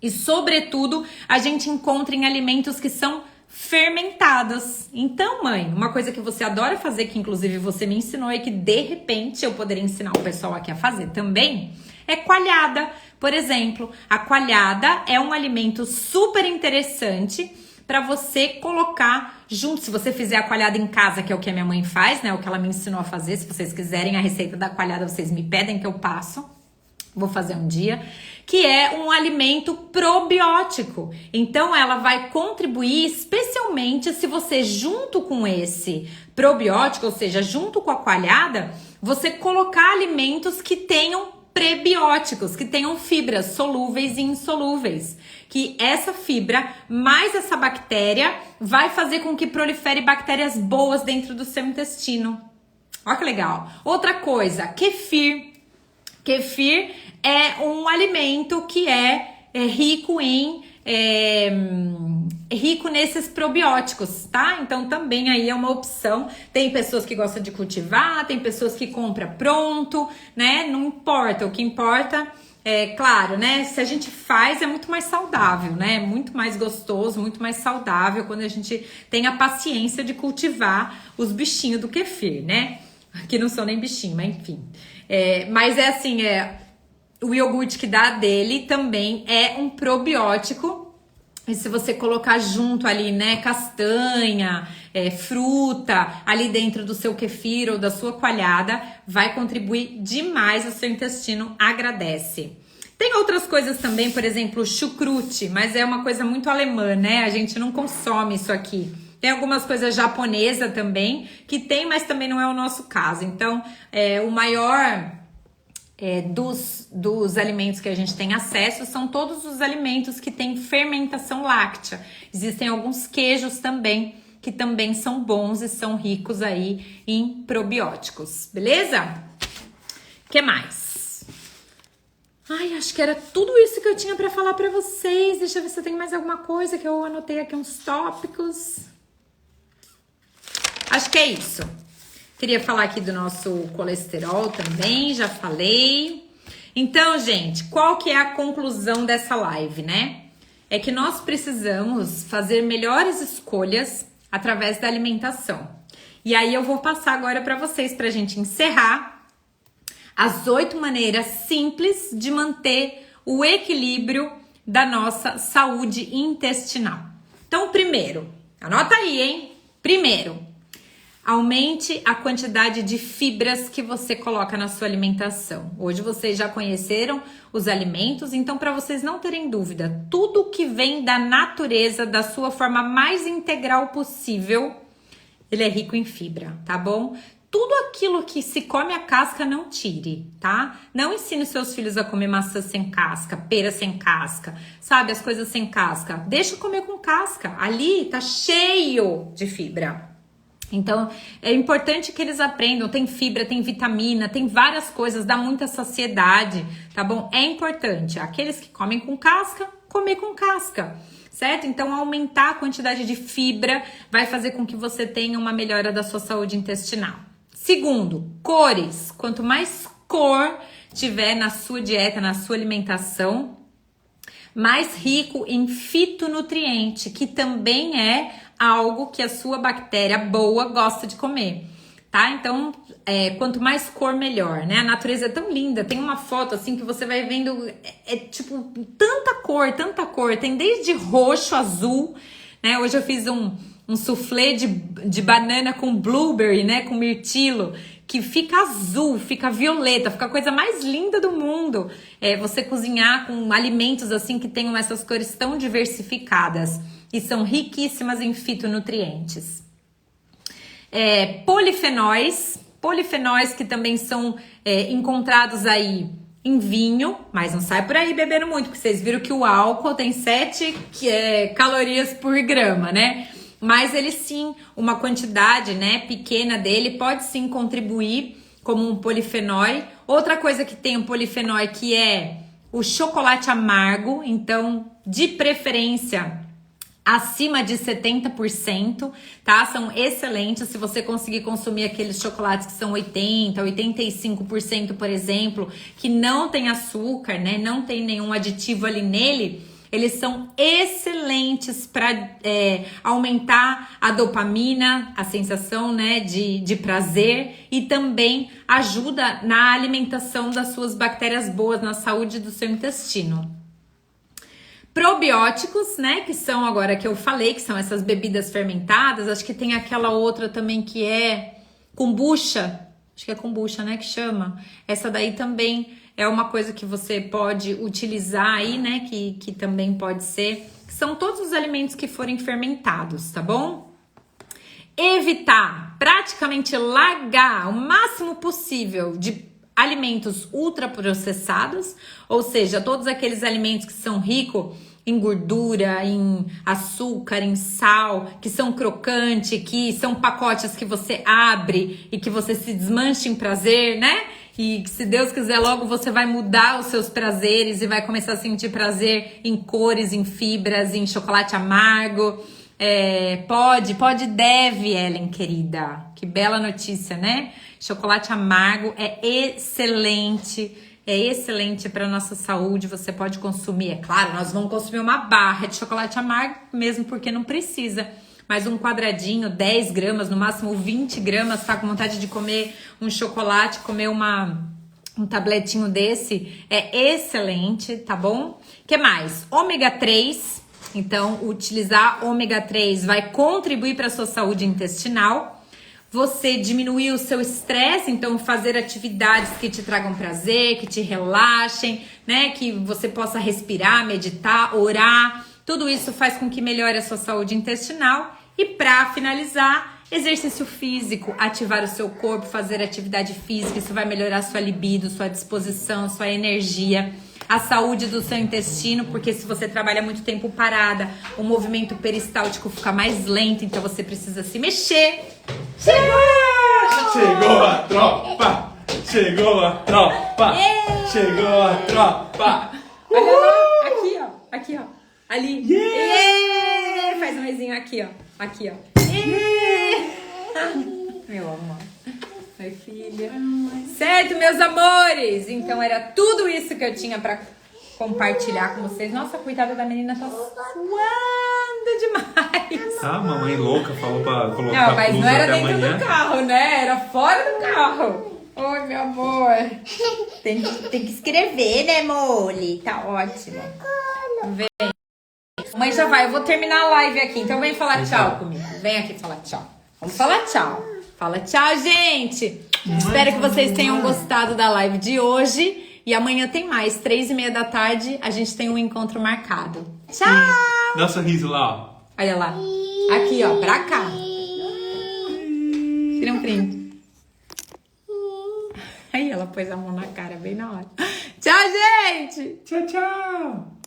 E, sobretudo, a gente encontra em alimentos que são fermentados. Então, mãe, uma coisa que você adora fazer, que inclusive você me ensinou e que de repente eu poderia ensinar o pessoal aqui a fazer também, é coalhada. Por exemplo, a coalhada é um alimento super interessante para você colocar junto. Se você fizer a coalhada em casa, que é o que a minha mãe faz, né? O que ela me ensinou a fazer. Se vocês quiserem a receita da coalhada, vocês me pedem que eu passo. Vou fazer um dia. Que é um alimento probiótico. Então, ela vai contribuir especialmente se você, junto com esse probiótico, ou seja, junto com a coalhada, você colocar alimentos que tenham prebióticos, que tenham fibras solúveis e insolúveis. Que essa fibra, mais essa bactéria, vai fazer com que prolifere bactérias boas dentro do seu intestino. Olha que legal. Outra coisa, kefir. Kefir é um alimento que é rico em... rico nesses probióticos, tá? Então também aí é uma opção. Tem pessoas que gostam de cultivar, tem pessoas que compram pronto, né? Não importa, o que importa é, claro, né? Se a gente faz é muito mais saudável, né? Muito mais gostoso, muito mais saudável quando a gente tem a paciência de cultivar os bichinhos do kefir, né? Que não são nem bichinho, mas enfim. Mas é assim, o iogurte que dá dele também é um probiótico. E se você colocar junto ali, né, castanha, fruta, ali dentro do seu kefir ou da sua coalhada, vai contribuir demais, o seu intestino agradece. Tem outras coisas também, por exemplo, chucrute, mas é uma coisa muito alemã, né? A gente não consome isso aqui. Tem algumas coisas japonesas também, que tem, mas também não é o nosso caso. Então, o maior... dos alimentos que a gente tem acesso são todos os alimentos que têm fermentação láctea. Existem alguns queijos também que também são bons e são ricos aí em probióticos, beleza? O que mais? Ai, acho que era tudo isso que eu tinha para falar para vocês. Deixa eu ver se eu tenho mais alguma coisa que eu anotei aqui, uns tópicos. Acho que é isso. Queria falar aqui do nosso colesterol também, já falei. Então, gente, qual que é a conclusão dessa live, né? É que nós precisamos fazer melhores escolhas através da alimentação. E aí eu vou passar agora para vocês, para a gente encerrar, as 8 maneiras simples de manter o equilíbrio da nossa saúde intestinal. Então, primeiro, anota aí, hein? Primeiro, aumente a quantidade de fibras que você coloca na sua alimentação. Hoje vocês já conheceram os alimentos, então para vocês não terem dúvida, tudo que vem da natureza, da sua forma mais integral possível, ele é rico em fibra, tá bom? Tudo aquilo que se come a casca, não tire, tá? Não ensine seus filhos a comer maçã sem casca, pera sem casca, sabe? As coisas sem casca. Deixa comer com casca. Ali tá cheio de fibra. Então, é importante que eles aprendam, tem fibra, tem vitamina, tem várias coisas, dá muita saciedade, tá bom? É importante, aqueles que comem com casca, comer com casca, certo? Então, aumentar a quantidade de fibra vai fazer com que você tenha uma melhora da sua saúde intestinal. Segundo, cores. Quanto mais cor tiver na sua dieta, na sua alimentação, mais rico em fitonutriente, que também é algo que a sua bactéria boa gosta de comer, tá? Então, quanto mais cor, melhor, né? A natureza é tão linda, tem uma foto assim que você vai vendo, tipo, tanta cor, tem desde roxo, azul, né? Hoje eu fiz um soufflé de banana com blueberry, né? Com mirtilo, que fica azul, fica violeta, fica a coisa mais linda do mundo. Você cozinhar com alimentos assim que tenham essas cores tão diversificadas e são riquíssimas em fitonutrientes. Polifenóis que também são encontrados aí em vinho, mas não sai por aí bebendo muito, porque vocês viram que o álcool tem 7 calorias por grama, né? Mas ele sim, uma quantidade, né, pequena dele pode sim contribuir como um polifenói. Outra coisa que tem um polifenói que é o chocolate amargo, então, de preferência, acima de 70%, tá? São excelentes se você conseguir consumir aqueles chocolates que são 80%, 85%, por exemplo, que não tem açúcar, né? Não tem nenhum aditivo ali nele. Eles são excelentes para aumentar a dopamina, a sensação, né, de prazer, e também ajuda na alimentação das suas bactérias boas, na saúde do seu intestino. Probióticos, né, que são agora que eu falei, que são essas bebidas fermentadas. Acho que tem aquela outra também que é kombucha, acho que é kombucha, né, que chama. Essa daí também é uma coisa que você pode utilizar aí, né, que também pode ser. São todos os alimentos que forem fermentados, tá bom? evitar, praticamente largar o máximo possível de alimentos ultraprocessados, ou seja, todos aqueles alimentos que são ricos em gordura, em açúcar, em sal, que são crocantes, que são pacotes que você abre e que você se desmancha em prazer, né? E que, se Deus quiser, logo você vai mudar os seus prazeres e vai começar a sentir prazer em cores, em fibras, em chocolate amargo. Deve, Ellen, querida. Que bela notícia, né? Chocolate amargo é excelente para nossa saúde. Você pode consumir, é claro, nós vamos consumir uma barra de chocolate amargo, mesmo porque não precisa. Mas um quadradinho, 10 gramas, no máximo 20 gramas, tá com vontade de comer um chocolate, comer um tabletinho desse, é excelente, tá bom? Que mais? Ômega 3. Então, utilizar ômega 3 vai contribuir para a sua saúde intestinal. Você diminuir o seu estresse, então fazer atividades que te tragam prazer, que te relaxem, né? Que você possa respirar, meditar, orar. Tudo isso faz com que melhore a sua saúde intestinal. E para finalizar, exercício físico, ativar o seu corpo, fazer atividade física. Isso vai melhorar sua libido, sua disposição, sua energia, a saúde do seu intestino, porque se você trabalha muito tempo parada, o movimento peristáltico fica mais lento, então você precisa se mexer. Chegou a tropa! Chegou a tropa! Chegou a tropa! Olha lá, aqui ó, ali. Faz um mesinho aqui ó. Meu amor. Oi, filha. Certo, meus amores? Então era tudo isso que eu tinha pra compartilhar com vocês. Nossa, coitada da menina, tá suando demais. Ah, mamãe louca falou pra colocar Não, mas não era dentro amanhã. do carro, né? Era fora do carro. Oi, meu amor. Tem que escrever, né, Mole? Tá ótimo. Vem. Mãe já vai, eu vou terminar a live aqui. Então vem falar tchau comigo. Vem aqui falar tchau. Vamos falar tchau. Fala tchau, gente. Espero que vocês tenham gostado da live de hoje. E amanhã tem mais, 3h30 da tarde, a gente tem um encontro marcado. Tchau! Dá um sorriso lá, ó. Olha lá. Aqui, ó, pra cá. Tira um print. Aí ela pôs a mão na cara bem na hora. Tchau, gente! Tchau, tchau!